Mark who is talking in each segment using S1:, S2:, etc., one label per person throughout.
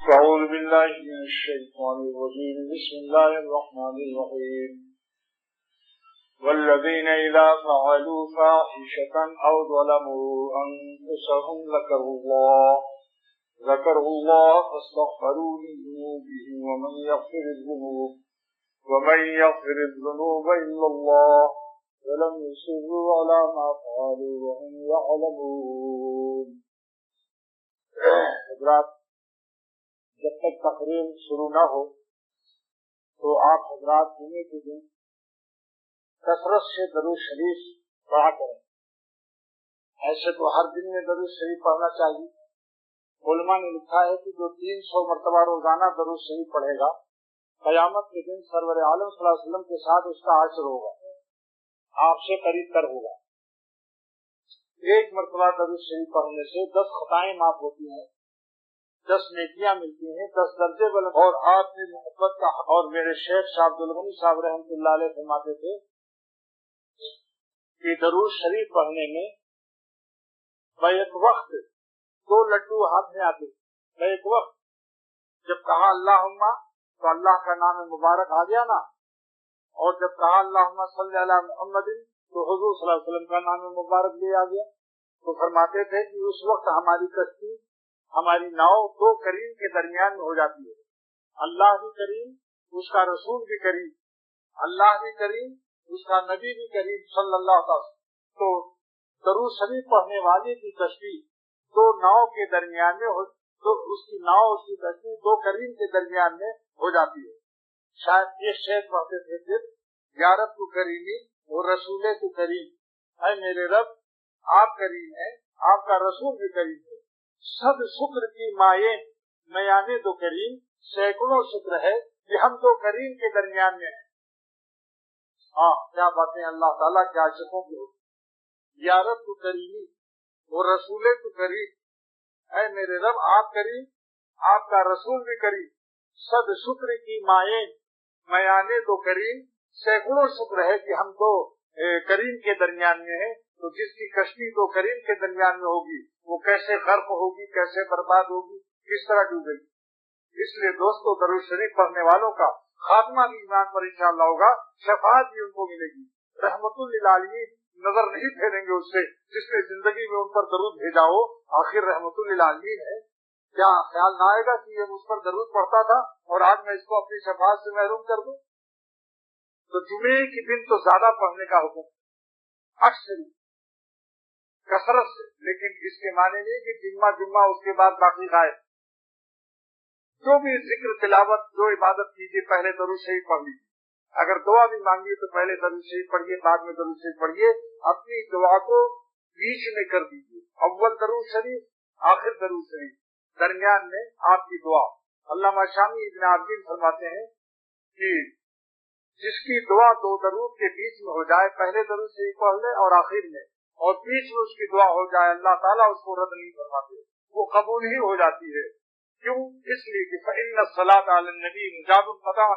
S1: أعوذ بالله من الشيطان الرجيم بسم الله الرحمن الرحيم والذين إذا فعلوا فاحشة أو ظلموا أنفسهم ذكروا الله فاستغفروا لذنوبهم ومن يغفر الذنوب إلا الله ولم يصروا على ما فعلوا وهم يعلمون. حضرات، جب تک تقریر شروع نہ ہو تو آپ حضرات جمعے کے دن کثرت سے درود شریف پڑھا کریں. ایسے تو ہر دن میں درود شریف پڑھنا چاہیے. علماء نے لکھا ہے کہ جو 300 مرتبہ روزانہ درود شریف پڑھے گا قیامت کے دن سرور عالم صلی اللہ علیہ وسلم کے ساتھ اس کا عشر ہوگا، آپ سے قریب تر ہوگا. ایک مرتبہ درود شریف پڑھنے سے 10 خطائیں معاف ہوتی ہیں، 10 نیکیاں ملتی ہیں، 10 درجے بلند. اور آپ نے محبت کا اور میرے شیخ شاہ عبد الغنی صاحب رحمۃ اللہ علیہ فرماتے تھے کہ درود شریف پڑھنے میں بیک وقت 2 لڈو ہاتھ میں آتے. بیک وقت جب کہا اللہم تو اللہ کا نام مبارک آ گیا نا، اور جب کہا اللہم صلی علی محمد تو حضور صلی اللہ علیہ وسلم کا نام مبارک بھی آ گیا. تو فرماتے تھے کہ اس وقت ہماری کشتی، ہماری ناؤ 2 کریم کے درمیان میں ہو جاتی ہے. اللہ بھی کریم، اس کا رسول بھی کریم، اللہ بھی کریم، اس کا نبی بھی کریم صلی اللہ علیہ وسلم. تو درود شریف پڑھنے والے کی کشتی 2 ناؤ کے درمیان میں ہو، تو اس کی ناؤ، اس کی کشتی 2 کریم کے درمیان میں ہو جاتی ہے. شاید یہ شعر پڑھتے تھے پھر یا رب تو کریمی اور رسول تو کریم، اے میرے رب آپ کریم ہیں، آپ کا رسول بھی کریم ہے. سب شکر کی مائیں میانے دو کریم، سینکڑوں شکر ہے کہ ہم 2 کریم کے درمیان میں ہیں. ہاں، کیا باتیں اللہ تعالیٰ کے عاشقوں کی ہوتی. یا رب تو کریمی اور رسول تو کریم، اے میرے رب آپ کریم، آپ کا رسول بھی کریم. سب شکر کی مائیں میانے دو کریم، سینکڑوں شکر ہے کہ ہم 2 کریم کے درمیان میں ہیں. تو جس کی کشتی 2 کریم کے درمیان میں ہوگی وہ کیسے غرق ہوگی، کیسے برباد ہوگی، کس طرح ڈوبے گی. اس لیے دوستو، درود شریف پڑھنے والوں کا خاتمہ بھی ایمان پر انشاءاللہ ہوگا، شفاعت بھی ان کو ملے گی. رحمت للعالمین نظر نہیں پھیریں گے اس سے جس نے زندگی میں ان پر درود بھیجا ہو. آخر رحمت للعالمین ہے. کیا خیال نہ آئے گا کہ یہ مجھ پر درود پڑھتا تھا اور آج میں اس کو اپنی شفاعت سے محروم کر دوں؟ تو جمعے کے دن تو زیادہ پڑھنے کا حکم، اکثر کثرت سے، لیکن اس کے معنی نہیں کہ جمعہ اس کے بعد باقی غائب. جو بھی ذکر تلاوت، جو عبادت کیجیے، پہلے درود شریف پڑھ لیجیے. اگر دعا بھی مانگیے تو پہلے درود شریف پڑھیے، بعد میں درود شریف پڑھیے. اپنی دعا کو بیچ میں کر دیجیے، اول درود شریف، آخر درود شریف، درمیان میں آپ کی دعا. علامہ شامی ابن عابدین فرماتے ہیں کہ جس کی دعا 2 درود کے بیچ میں ہو جائے، پہلے درود شریف پڑھ لے اور آخر میں، اور بیچ میں اس کی دعا ہو جائے، اللہ تعالیٰ اس کو رد نہیں فرماتے، وہ قبول ہی ہو جاتی ہے. کیوں؟ اس لیے کہ فإن الصلاۃ علی النبی مجاب القطع،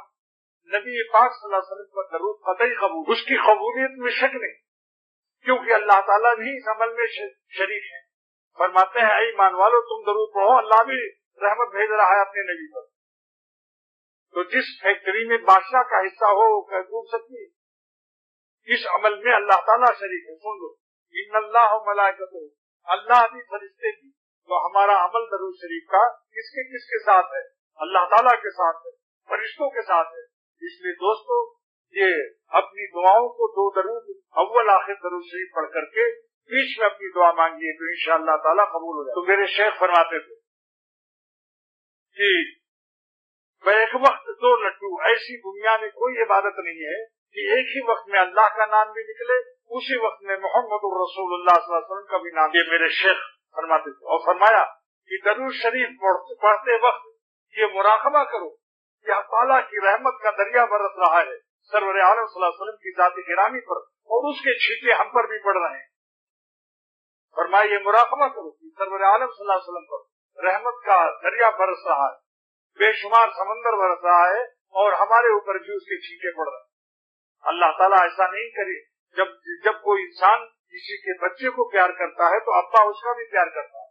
S1: نبی پاک صلی اللہ علیہ وسلم کا درود قطعی قبول، اس کی قبولیت میں شک نہیں، کیونکہ اللہ تعالیٰ بھی اس عمل میں شریک ہے. فرماتے ہیں اے ایمان والو تم درود پڑھو، اللہ بھی رحمت بھیج رہا ہے اپنے نبی پر. تو جس فیکٹری میں بادشاہ کا حصہ ہو وہ ڈوب سکتی ہے. اس عمل میں اللہ تعالیٰ شریک ہے. سن لو، ان اللہ ملائکتہ، اللہ بھی فرشتے بھی. تو ہمارا عمل درود شریف کا کس کے ساتھ ہے؟ اللہ تعالیٰ کے ساتھ ہے، فرشتوں کے ساتھ ہے. اس لیے دوستو، یہ اپنی دعاؤں کو 2 درود اول آخر درود شریف پڑھ کر کے بیچ میں اپنی دعا مانگیے تو انشاءاللہ تعالیٰ قبول ہو جائے. تو میرے شیخ فرماتے تھے کہ ایک وقت 2 لڈو، ایسی دنیا میں کوئی عبادت نہیں ہے کہ ایک ہی وقت میں اللہ کا نام بھی نکلے، اسی وقت میں محمد الرسول اللہ صلی اللہ علیہ وسلم کا بھی نام. یہ میرے شیخ فرماتے تھے. اور فرمایا کہ درود شریف پڑھتے وقت یہ مراقبہ کرو کہ اللہ تعالیٰ کی رحمت کا دریا برس رہا ہے سرور عالم صلی اللہ علیہ وسلم کی ذات گرامی پر، اور اس کے چھینٹے ہم پر بھی پڑ رہے ہیں. فرمایا یہ مراقبہ کرو کہ سرور عالم صلی اللہ علیہ وسلم پر رحمت کا دریا برس رہا ہے، بے شمار سمندر برس رہا ہے، اور ہمارے اوپر بھی اس کے چھینٹے پڑ رہے ہیں. اللہ تعالیٰ ایسا نہیں کرے. جب کوئی انسان کسی کے بچے کو پیار کرتا ہے تو ابا اس کا بھی پیار کرتا ہے.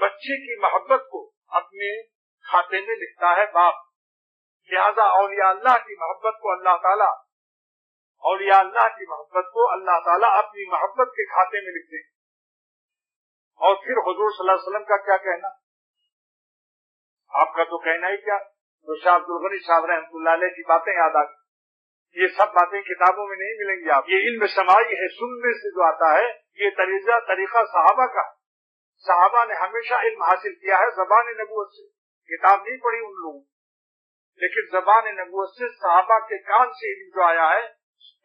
S1: بچے کی محبت کو اپنے کھاتے میں لکھتا ہے باپ. لہذا اولیاء اللہ کی محبت کو اللہ تعالیٰ اپنی محبت کے کھاتے میں لکھتے ہیں. اور پھر حضور صلی اللہ علیہ وسلم کا کیا کہنا, آپ کا تو کہنا ہی کیا. تو شاہ عبد الغنی صاحب رحمۃ اللہ علیہ کی باتیں یاد آ گئی. یہ سب باتیں کتابوں میں نہیں ملیں گی. آپ یہ علم سماعی ہے, سننے سے جو آتا ہے. یہ طریقہ صحابہ کا. صحابہ نے ہمیشہ علم حاصل کیا ہے زبان نبوت سے. کتاب نہیں پڑھی ان لوگوں, لیکن زبان نبوت سے صحابہ کے کان سے علم جو آیا ہے,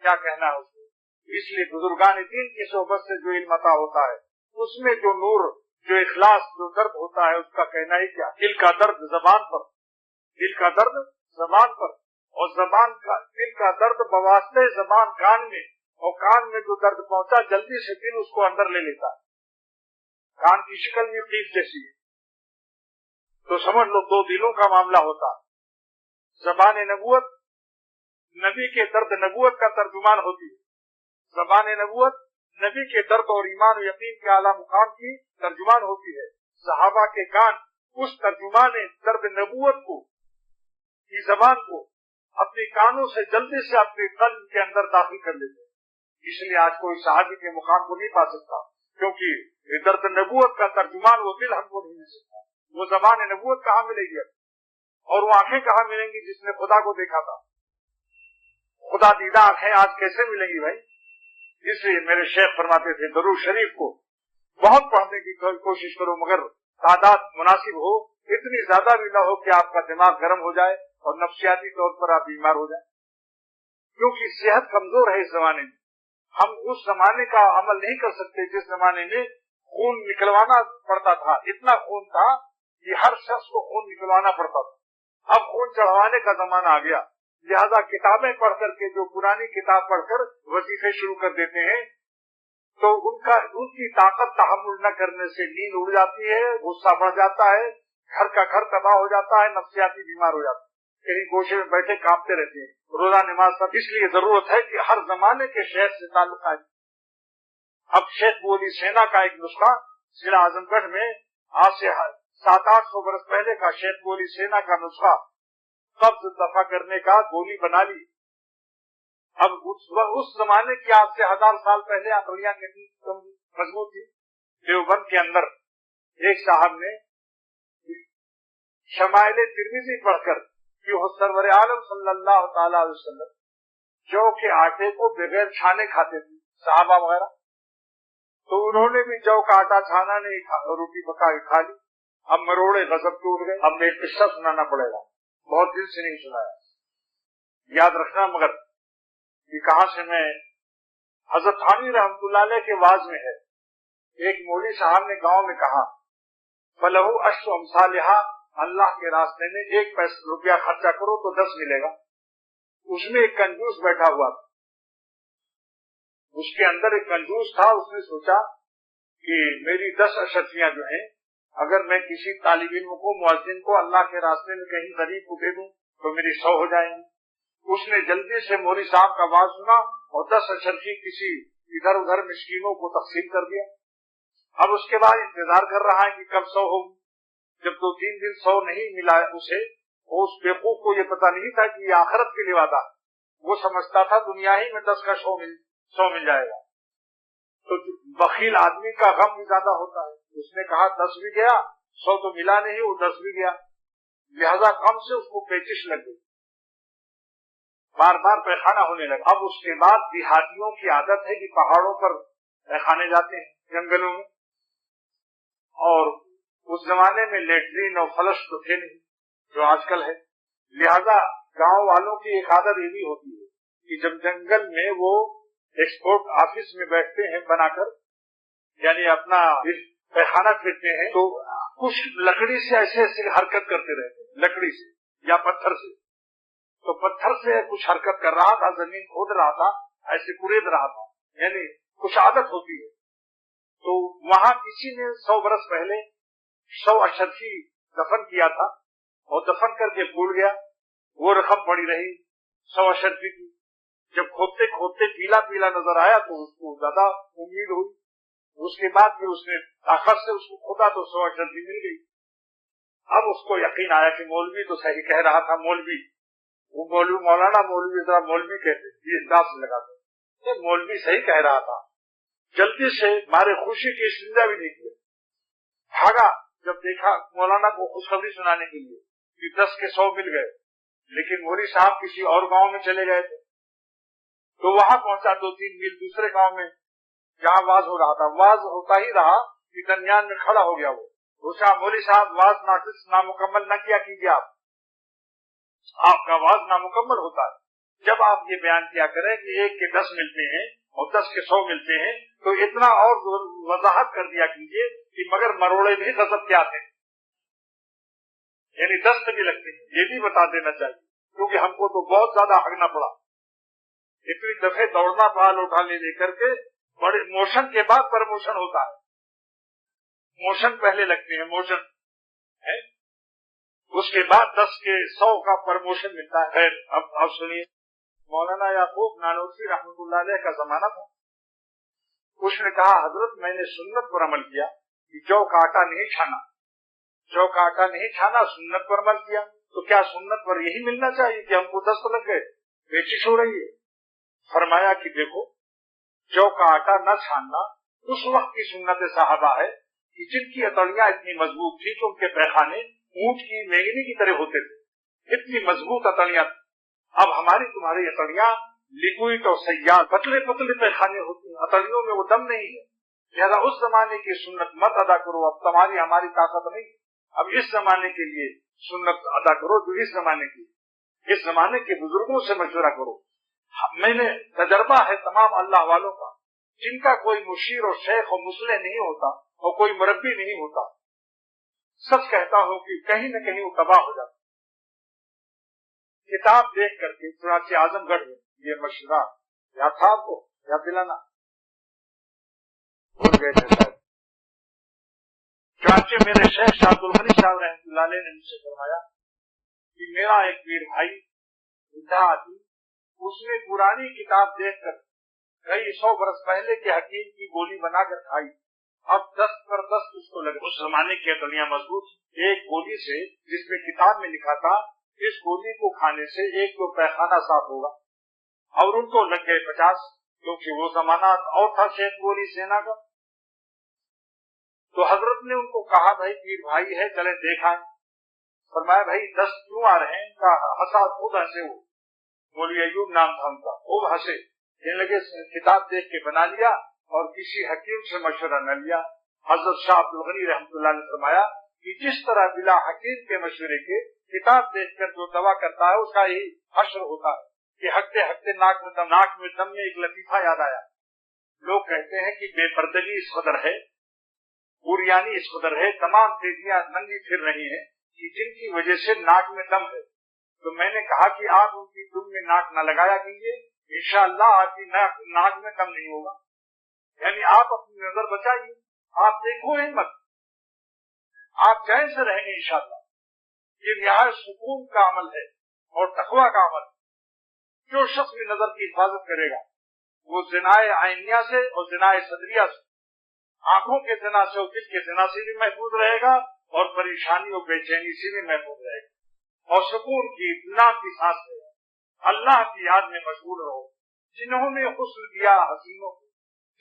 S1: کیا کہنا ہے اس کو. اس لیے بزرگان دین کی صحبت سے جو علم عطا ہوتا ہے, اس میں جو نور, جو اخلاص, جو درد ہوتا ہے, اس کا کہنا ہی کیا. دل کا درد زبان پر, دل کا درد زبان پر, اور زبان کا دل کا درد بواسطے زبان کان میں, اور کان میں جو درد پہنچا جلدی سے دل اس کو اندر لے لیتا ہے. کان کی شکل میں قیف جیسی ہے, تو سمجھ لو دو دلوں کا معاملہ ہوتا. زبان نبوت نبی کے درد نبوت کا ترجمان ہوتی ہے. زبان نبوت نبی کے درد اور ایمان و یقین کے اعلیٰ مقام کی ترجمان ہوتی ہے. صحابہ کے کان اس ترجمان درد نبوت کو, کی زبان کو اپنے کانوں سے جلدی سے اپنے قلب کے اندر داخل کر لیتے ہیں. اس لیے آج کوئی صحابی کے مقام کو نہیں پا سکتا, کیونکہ درد نبوت کا ترجمان وہ دل ہم کو نہیں مل سکتا. وہ زبان نبوت کہاں ملے گی, اور وہ آنکھیں کہاں ملیں گی جس نے خدا کو دیکھا تھا. خدا دیدہ آنکھیں آج کیسے ملیں گی بھائی. اس لیے میرے شیخ فرماتے تھے درود شریف کو بہت پڑھنے کی کوشش کرو, مگر تعداد مناسب ہو, اتنی زیادہ بھی نہ ہو کہ آپ کا دماغ گرم ہو جائے اور نفسیاتی طور پر آپ بیمار ہو جائیں. کیونکہ صحت کمزور ہے اس زمانے میں. ہم اس زمانے کا عمل نہیں کر سکتے جس زمانے میں خون نکلوانا پڑتا تھا. اتنا خون تھا کہ ہر شخص کو خون نکلوانا پڑتا تھا. اب خون چڑھوانے کا زمانہ آ گیا. لہذا کتابیں پڑھ کر کے, جو پرانی کتاب پڑھ کر وظیفے شروع کر دیتے ہیں, تو ان کی طاقت تحمل نہ کرنے سے نیند اڑ جاتی ہے, غصہ بڑھ جاتا ہے, گھر کا گھر تباہ ہو جاتا ہے, نفسیاتی بیمار ہو جاتا ہے, کہیں گوشے میں بیٹھے کانپتے رہتے ہیں, روزہ نماز سب. اس لیے ضرورت ہے کہ ہر زمانے کے شیخ سے تعلق ہے. اب شیخ بولی سینا کا ایک نسخہ ضلع اعظم گڑھ میں آج سے 700-800 برس پہلے کا شیخ بولی سینا کا نسخہ قبض دفع کرنے کا گولی بنا لی. اب اس زمانے کی آج سے 1000 سال پہلے عقلیاں کتنی مضبوط تھی. دیوبند کے اندر ایک صاحب نے شمائل ترمذی پڑھ کر کہ سرور عالم صلی اللہ تعالی علیہ وسلم جو کے آٹے کو بغیر چھانے کھاتے تھے, صحابہ وغیرہ, تو انہوں نے بھی جو کا آٹا چھانا نہیں, روٹی پکا کے کھا لی. اب مروڑے غضب ٹوٹ گئے. اب میں ایک قصہ سنانا پڑے گا, بہت دل سے نہیں سنایا, یاد رکھنا. مگر یہ کہاں سے, میں حضرت تھانوی رحمۃ اللہ علیہ کے واز میں ہے. ایک مولوی صاحب نے گاؤں میں کہا فلہو اشر امثالہا, اللہ کے راستے میں 1 پیسہ روپیہ خرچہ کرو تو 10 ملے گا. اس میں ایک کنجوس بیٹھا ہوا تھا, اس کے اندر ایک کنجوس تھا. اس نے سوچا کہ میری 10 اشرفیاں جو ہیں, اگر میں کسی طالب علم کو, مؤذن کو اللہ کے راستے میں کہیں غریب کو دے دوں تو میری 100 ہو جائیں گی. اس نے جلدی سے مولوی صاحب کا آواز سنا اور 10 اشرفی کسی ادھر ادھر مسکینوں کو تقسیم کر دیا. اب اس کے بعد انتظار کر رہا ہے کہ کب 100 ہوگی. جب 2-3 دن 100 نہیں ملا اسے, اس بیوقوف کو یہ پتا نہیں تھا کہ یہ آخرت کے لیے وعدہ. وہ سمجھتا تھا دنیا ہی میں 10 کا 100 مل جائے گا. تو بخیل آدمی کا غم بھی زیادہ ہوتا ہے. اس نے کہا 10 بھی گیا, 100 تو ملا نہیں, وہ 10 بھی گیا. لہذا غم سے اس کو پیچش لگ گئی, بار بار پیخانہ ہونے لگا. اب اس کے بعد دیہاتیوں کی عادت ہے کہ پہاڑوں پر پیخانے جاتے ہیں, جنگلوں میں, اور اس زمانے میں لیٹرین اور فلش تو تھے نہیں جو آج کل ہے. لہذا گاؤں والوں کی ایک عادت یہ بھی ہوتی ہے کہ جب جنگل میں وہ ایکسپورٹ آفس میں بیٹھتے ہیں بنا کر, یعنی اپنا پیخانہ پھرتے ہیں, تو کچھ لکڑی سے ایسے حرکت کرتے رہتے ہیں, لکڑی سے یا پتھر سے. تو پتھر سے کچھ حرکت کر رہا تھا, زمین کھود رہا تھا, ایسے کڑید رہا تھا, یعنی کچھ عادت ہوتی ہے. تو وہاں کسی نے 100 برس پہلے 100 اشرفی دفن کیا تھا, اور دفن کر کے بھول گیا. وہ رقم پڑی رہی 100 اشرفی کی. جب کھودتے کھودتے پیلا پیلا نظر آیا تو اس کو زیادہ امید ہوئی. اس کے بعد پھر اس نے طاقت سے اس کو کھودا تو 100 اشرفی مل گئی. اب اس کو یقین آیا کہ مولوی تو صحیح کہہ رہا تھا، مولوی وہ مولوی مولانا مولوی ذرا مولوی کہتے یہ انداز سے لگاتے، یہ مولوی صحیح کہہ رہا تھا. جلدی سے مارے خوشی کی استنجا بھی نہیں کیا، بھاگا جب دیکھا مولانا کو خوشخبری سنانے کے لیے کہ 10 کے 100 مل گئے. لیکن مولوی صاحب کسی اور گاؤں میں چلے گئے تھے، تو وہاں پہنچا 2-3 میل دوسرے گاؤں میں جہاں واز ہو رہا تھا. واز ہوتا ہی رہا کہ درمیان میں کھڑا ہو گیا وہ پوچھا مولوی صاحب واز نامکمل نہ کیا کیجیے، آپ کا واز نامکمل ہوتا ہے. جب آپ یہ بیان کیا کریں کہ 1 کے 10 ملتے ہیں اور 10 کے 100 ملتے ہیں تو اتنا اور وضاحت کر دیا کیجیے کہ مگر مروڑے بھی غضب کے آتے ہیں، یعنی دست بھی لگتے ہیں، یہ بھی بتا دینا چاہیے، کیونکہ ہم کو تو بہت زیادہ ہگنا پڑا. اتنی دفعے دوڑنا پال اٹھانے لے کر کے بڑے موشن کے بعد پرموشن ہوتا ہے، موشن پہلے لگتے ہیں، موشن ہے اس کے بعد 10 کے 100 کا پرموشن ملتا ہے. اب سنیے، مولانا یعقوب نانوتوی رحمۃ اللہ علیہ کا زمانہ تھا. اس نے کہا حضرت میں نے سنت پر عمل کیا کہ جو کا آٹا نہیں چھانا، جو کا آٹا نہیں چھانا، سنت پر عمل کیا، تو کیا سنت پر یہی ملنا چاہیے کہ ہم کو دست لگ گئے پیچش ہو رہی ہے؟ فرمایا کہ دیکھو جو کا آٹا نہ چھاننا اس وقت کی سنت صحابہ ہے کہ جن کی اتڑیاں اتنی مضبوط تھی کہ ان کے پیخانے اونٹ کی مینگنی کی طرح ہوتے تھے، اتنی مضبوط اتڑیاں. اب ہماری تمہاری اتڑیاں لیکوئڈ اور سیال پتلے پتلے پیخانے ہوتی ہیں، اتڑیوں میں وہ دم نہیں ہے. لہذا اس زمانے کی سنت مت ادا کرو، اب تمہاری ہماری طاقت نہیں، اب اس زمانے کے لیے سنت ادا کرو جو اس زمانے کی، اس زمانے کے بزرگوں سے مشورہ کرو. میں نے تجربہ ہے تمام اللہ والوں کا جن کا کوئی مشیر اور شیخ اور مصلح نہیں ہوتا اور کوئی مربی نہیں ہوتا، سچ کہتا ہوں کہ کہیں نہ کہیں وہ تباہ ہو جاتا. کتاب دیکھ کر کے چنانچہ اعظم گڑھ میں یہ مشورہ یاد تھا آپ کو، یاد دلانا بھول گئے تھے شاید. چنانچہ میرے شیخ شاہ عبد الغنی صاحب رحمۃ اللہ علیہ نے مجھ سے فرمایا کہ میرا ایک پیر بھائی بڈھا آدمی، اس نے پرانی کتاب دیکھ کر کئی 100 برس پہلے کے حکیم کی گولی بنا کر کھائی. اب 10 پر 10 اس کو لگے. اس زمانے کی اتڑیاں مضبوط، ایک گولی سے جس میں کتاب میں لکھا تھا اس گولی کو کھانے سے ایک تو پیخانہ صاف ہوگا، اور ان کو لگ گئے 50، کیونکہ وہ زمانہ اور تھا شیخ گولی سینا کا. تو حضرت نے ان کو کہا بھائی پیر بھائی ہے چلے دیکھا. فرمایا بھائی 10 کیوں آ رہے ہیں؟ کا ہنسا، خود ہنسے. وہ مولوی ایوب نام تھا ان کا، خوب ہنسے، کہنے لگے کتاب دیکھ کے بنا لیا اور کسی حکیم سے مشورہ نہ لیا. حضرت شاہ عبد الغنی رحمۃ اللہ نے فرمایا کہ جس طرح بلا حکیم کے مشورے کے کتاب دیکھ کر جو دوا کرتا ہے اس کا یہی حشر ہوتا ہے کہ ہکتے ہکتے ناک میں دم میں ایک لطیفہ یاد آیا. لوگ کہتے ہیں کہ بے پردگی اس قدر ہے، بوریانی اس قدر ہے، تمام تیزیاں ننگی پھر رہی ہیں کہ جن کی وجہ سے ناک میں دم ہے. تو میں نے کہا کہ آپ ان کی دم میں ناک نہ لگایا کیجیے، انشاءاللہ آپ کی ناک میں دم نہیں ہوگا. یعنی آپ اپنی نظر بچائیے، آپ دیکھو ہمت، آپ چین سے رہیں گے انشاءاللہ. یہ نہایت سکون کا عمل ہے اور تقویٰ کا عمل. جو شخص بھی نظر کی حفاظت کرے گا وہ زنائے عینیہ سے اور زنائے صدریہ سے، آنکھوں کے زنا سے اور دل کے زنا سے بھی محفوظ رہے گا اور پریشانی اور بے چینی سے بھی محفوظ رہے گا. اور سکون کی اطمینان کی سانس لے اللہ کی یاد میں مشغول رہو. جنہوں نے حسن دیا حسینوں کو،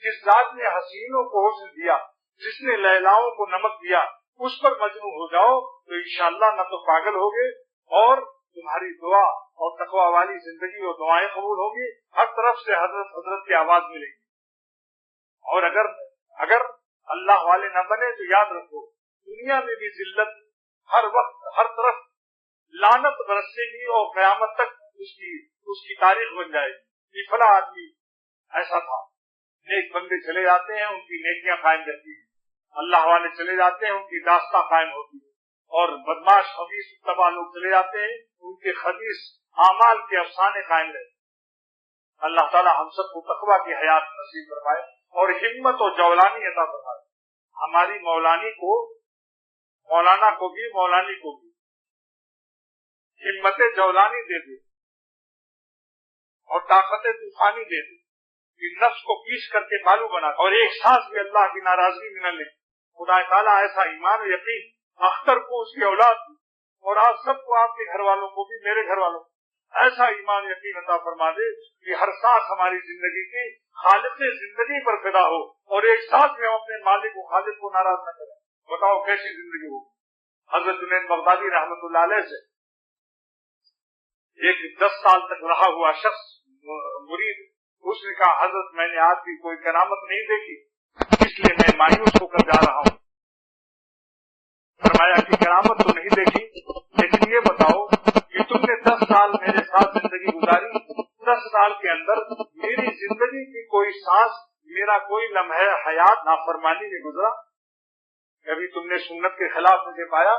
S1: جس ذات نے حسینوں کو حسن دیا، جس نے لیلاؤں کو نمک دیا، اس پر مجنون ہو جاؤ تو انشاءاللہ نہ تو پاگل ہوگے اور تمہاری دعا اور تقویٰ والی زندگی اور دعائیں قبول ہوگی. ہر طرف سے حضرت حضرت کی آواز ملے گی. اور اگر اللہ والے نہ بنے تو یاد رکھو دنیا میں بھی ذلت، ہر وقت ہر طرف لعنت برسے گی اور قیامت تک اس کی تاریخ بن جائے گی. یہ فلاں آدمی ایسا تھا. نیک بندے چلے جاتے ہیں ان کی نیکیاں قائم رہتی ہیں، اللہ والے چلے جاتے ہیں ان کی داستاں قائم ہوتی ہے، اور بدماش خبیث تباہ لوگ چلے جاتے ہیں ان کے خبیث اعمال کے افسانے قائم رہتے ہیں. اللہ تعالی ہم سب کو تقویٰ کی حیات نصیب فرمائے اور ہمت اور جولانی عطا فرمائے. ہماری مولانا کو بھی مولانی کو بھی ہمت جولانی دے دے اور طاقت طوفانی دے دے کہ نفس کو پیس کر کے بالو بنا اور ایک سانس بھی اللہ کی ناراضگی میں نہ لے. خدا تعالیٰ ایسا ایمان و یقین اختر کو اس کی اولاد دی، اور آپ سب کو، آپ کے گھر والوں کو بھی، میرے گھر والوں کو ایسا ایمان یقین عطا فرما دے کہ ہر سانس ہماری زندگی کی خالق زندگی پر فدا ہو، اور ایک ساتھ میں ہم اپنے مالک و خالق کو ناراض نہ کریں۔ بتاؤ کیسی زندگی ہوگی۔ حضرت جنید بغدادی رحمت اللہ علیہ سے ایک 10 سال تک رہا ہوا شخص مرید، اس نے کہا حضرت میں نے آپ کی کوئی کرامت نہیں دیکھی، اس لیے میں مایوس ہو کر جا رہا ہوں۔ فرمایا کہ کرامت تو نہیں دیکھی، لیکن یہ بتاؤ کہ تم نے 10 سال میرے ساتھ زندگی گزاری، 10 سال کے اندر میری زندگی کی کوئی سانس، میرا کوئی لمحہ حیات نافرمانی میں گزرا؟ کبھی تم نے سنت کے خلاف مجھے پایا؟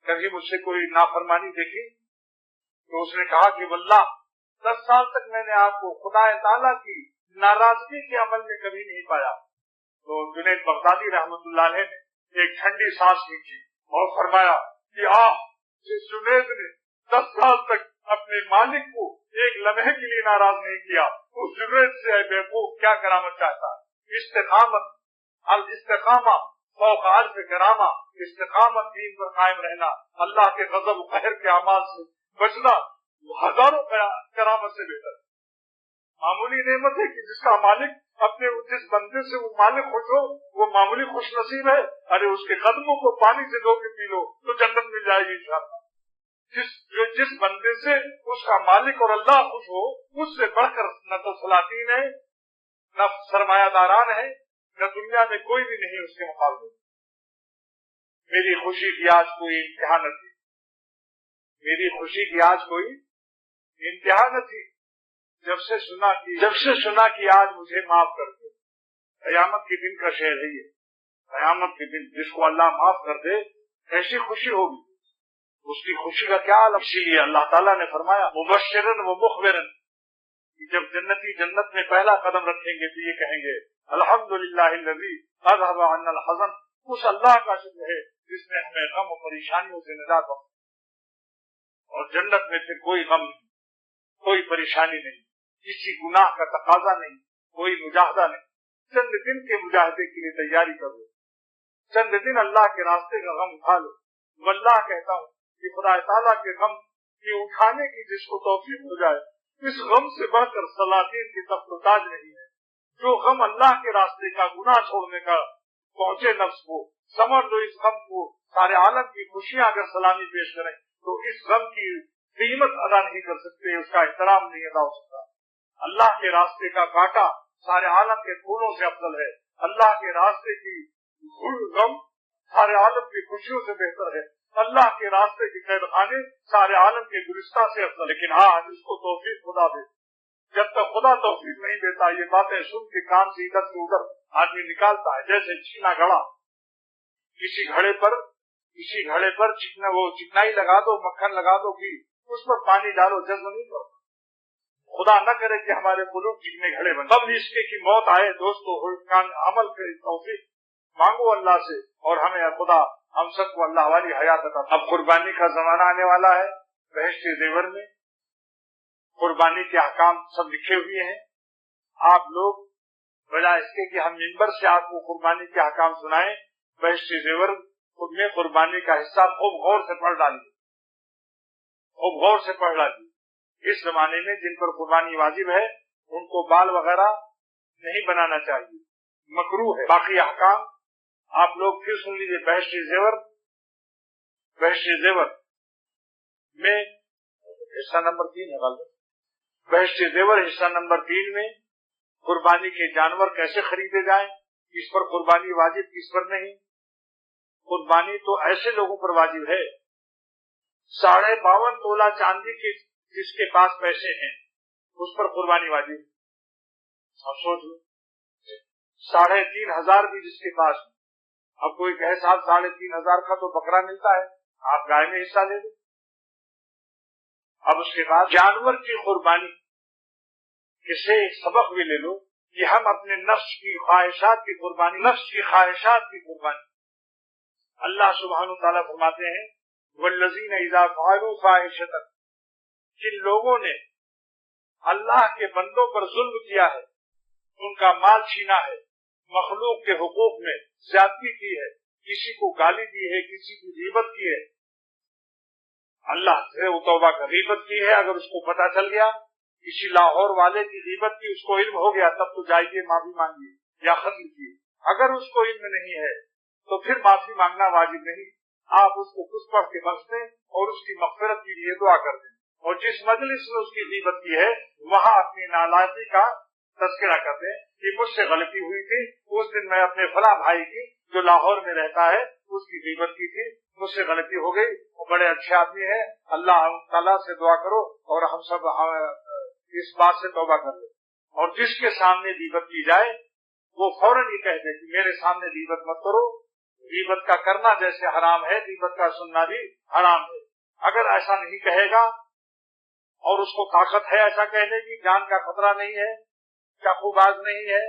S1: کبھی مجھ سے کوئی نافرمانی دیکھی؟ تو اس نے کہا کہ واللہ 10 سال تک میں نے آپ کو خدا تعالیٰ کی ناراضگی کے عمل میں کبھی نہیں پایا۔ تو جنید بغدادی رحمت اللہ علیہ نے ایک ٹھنڈی سانس کھینچی اور فرمایا کہ آپ جس جنید نے 10 سال تک اپنے مالک کو ایک لمحے کے لیے ناراض نہیں کیا، اس جنید سے بیوقوف کیا کرامت چاہتا ہے؟ استقامت، الاستقامہ فوق الف کرامہ، استقامت دین پر قائم رہنا، اللہ کے غضب و قہر کے اعمال سے بچنا ہزاروں کرامت سے بہتر ہے۔ معمولی نعمت ہے کہ جس کا مالک اپنے جس بندے سے وہ مالک خوش ہو، وہ معمولی خوش نصیب ہے۔ ارے اس کے قدموں کو پانی سے دھو کے پی لو تو جنت مل جائے گی انشاءاللہ۔ جس بندے سے اس کا مالک اور اللہ خوش ہو، اس سے بڑھ کر نہ تو سلاطین ہے، نہ سرمایہ داران ہے، نہ دنیا میں کوئی بھی نہیں اس کے مقابلے۔ میری خوشی کی آج کوئی انتہا نہ تھی، میری خوشی کی آج کوئی انتہا نہ تھی، جب سے سنا کہ آج مجھے معاف کر دے۔ قیامت کے دن کا شعر ہے یہ، قیامت کے دن جس کو اللہ معاف کر دے ایسی خوشی ہوگی، اس کی خوشی کا کیا عالم۔ اسی لیے اللہ تعالیٰ نے فرمایا مبشرن و مخبرن، جب جنتی جنت میں پہلا قدم رکھیں گے تو یہ کہیں گے الحمدللہ الذی اذھب عنا الحزن، اس اللہ کا شکر ہے جس نے ہمیں غم و پریشانیوں سے نجات بخشی۔ اور جنت میں پھر کوئی غم نہیں، کوئی پریشانی نہیں، کسی گناہ کا تقاضا نہیں، کوئی مجاہدہ نہیں۔ چند دن کے مجاہدے کے لیے تیاری کرو، چند دن اللہ کے راستے کا غم اٹھا لو۔ واللہ کہتا ہوں کہ خدا تعالیٰ کے غم کی اٹھانے کی جس کو توفیق ہو جائے، اس غم سے بڑھ کر سلاطین کی تخت و تاج نہیں ہے۔ جو غم اللہ کے راستے کا گناہ چھوڑنے کا پہنچے نفس کو، سمجھ لو اس غم کو سارے عالم کی خوشیاں اگر سلامی پیش کریں تو اس غم کی قیمت ادا نہیں کر سکتے، اس کا احترام نہیں ادا ہو سکتا۔ اللہ کے راستے کا کاٹا سارے عالم کے پھولوں سے افضل ہے، اللہ کے راستے کی غم سارے عالم کی خوشیوں سے بہتر ہے، اللہ کے راستے کے قید خانے سارے عالم کے گلستہ سے افضل۔ لیکن ہاں جس کو توفیق خدا دے، جب تک خدا توفیق نہیں دیتا یہ باتیں سن کے کام سے ادھر سے ادھر آدمی نکالتا ہے، جیسے چینا گھڑا، کسی گھڑے پر چکنائی لگا دو، مکھن لگا دو کہ اس پر پانی ڈالو، جذب نہیں کرو۔ خدا نہ کرے کہ ہمارے قلوب چکنے گھڑے بن، قبل اس کے کہ موت آئے دوستو عمل کے توفیق مانگو اللہ سے، اور ہمیں خدا ہم سب کو اللہ والی حیات عطا۔ اب قربانی کا زمانہ آنے والا ہے، بہشت زیور میں قربانی کے احکام سب لکھے ہوئے ہیں۔ آپ لوگ بجائے اس کے کہ ہم منبر سے آپ کو قربانی کے احکام سنائیں، بہشت زیور میں قربانی کا حصہ خوب غور سے پڑھ ڈالیے، خوب غور سے پڑھ ڈالیے۔ اس زمانے میں جن پر قربانی واجب ہے ان کو بال وغیرہ نہیں بنانا چاہیے، مکروہ ہے۔ باقی احکام آپ لوگ پھر سن لیجیے۔ بہشت زیور میں حصہ نمبر 3 ہے، بہشت زیور حصہ نمبر 3 میں قربانی کے جانور کیسے خریدے جائیں، کس پر قربانی واجب کس پر نہیں۔ قربانی تو ایسے لوگوں پر واجب ہے 52.5 تولہ چاندی کی جس کے پاس پیسے ہیں اس پر قربانی واجب ہے۔ اب سوچ لو 3,500 بھی جس کے پاس، اب کوئی کہے صاحب 3,500 کا تو بکرا ملتا ہے، آپ گائے میں حصہ لے لیں۔ اب اس کے بعد جانور کی قربانی اس سے ایک سبق بھی لے لو کہ ہم اپنے نفس کی خواہشات کی قربانی اللہ سبحانہ وتعالیٰ فرماتے ہیں والذین اذا فعلوا فاحشۃ، جن لوگوں نے اللہ کے بندوں پر ظلم کیا ہے، ان کا مال چھینا ہے، مخلوق کے حقوق میں زیادتی کی ہے، کسی کو گالی دی ہے, کسی کی غیبت کی ہے, اللہ سے وہ توبہ کا غیبت کی ہے, اگر اس کو پتہ چل گیا کسی لاہور والے کی غیبت کی, اس کو علم ہو گیا, تب تو جائیے معافی مانگیے یا خط لکھیے. اگر اس کو علم نہیں ہے تو پھر معافی مانگنا واجب نہیں, آپ اس کو کچھ پڑھ کے بخش دیں اور اس کی مغفرت کے لیے دعا کر دیں. اور جس مجلس میں اس کی غیبت کی ہے وہاں اپنی نالائقی کا تذکرہ کر دیں کہ مجھ سے غلطی ہوئی تھی, اس دن میں اپنے فلاں بھائی کی جو لاہور میں رہتا ہے اس کی غیبت کی تھی, مجھ سے غلطی ہو گئی, وہ بڑے اچھے آدمی ہیں, اللہ تعالیٰ سے دعا کرو اور ہم سب اس بات سے توبہ کر لیں. اور جس کے سامنے غیبت کی جائے وہ فوراً یہ کہہ دے کہ میرے سامنے غیبت مت کرو, غیبت کا کرنا جیسے حرام ہے غیبت کا سننا بھی حرام ہے. اگر ایسا نہیں کہے گا اور اس کو طاقت ہے ایسا کہنے کی, جان کا خطرہ نہیں ہے, چاقو باز نہیں ہے,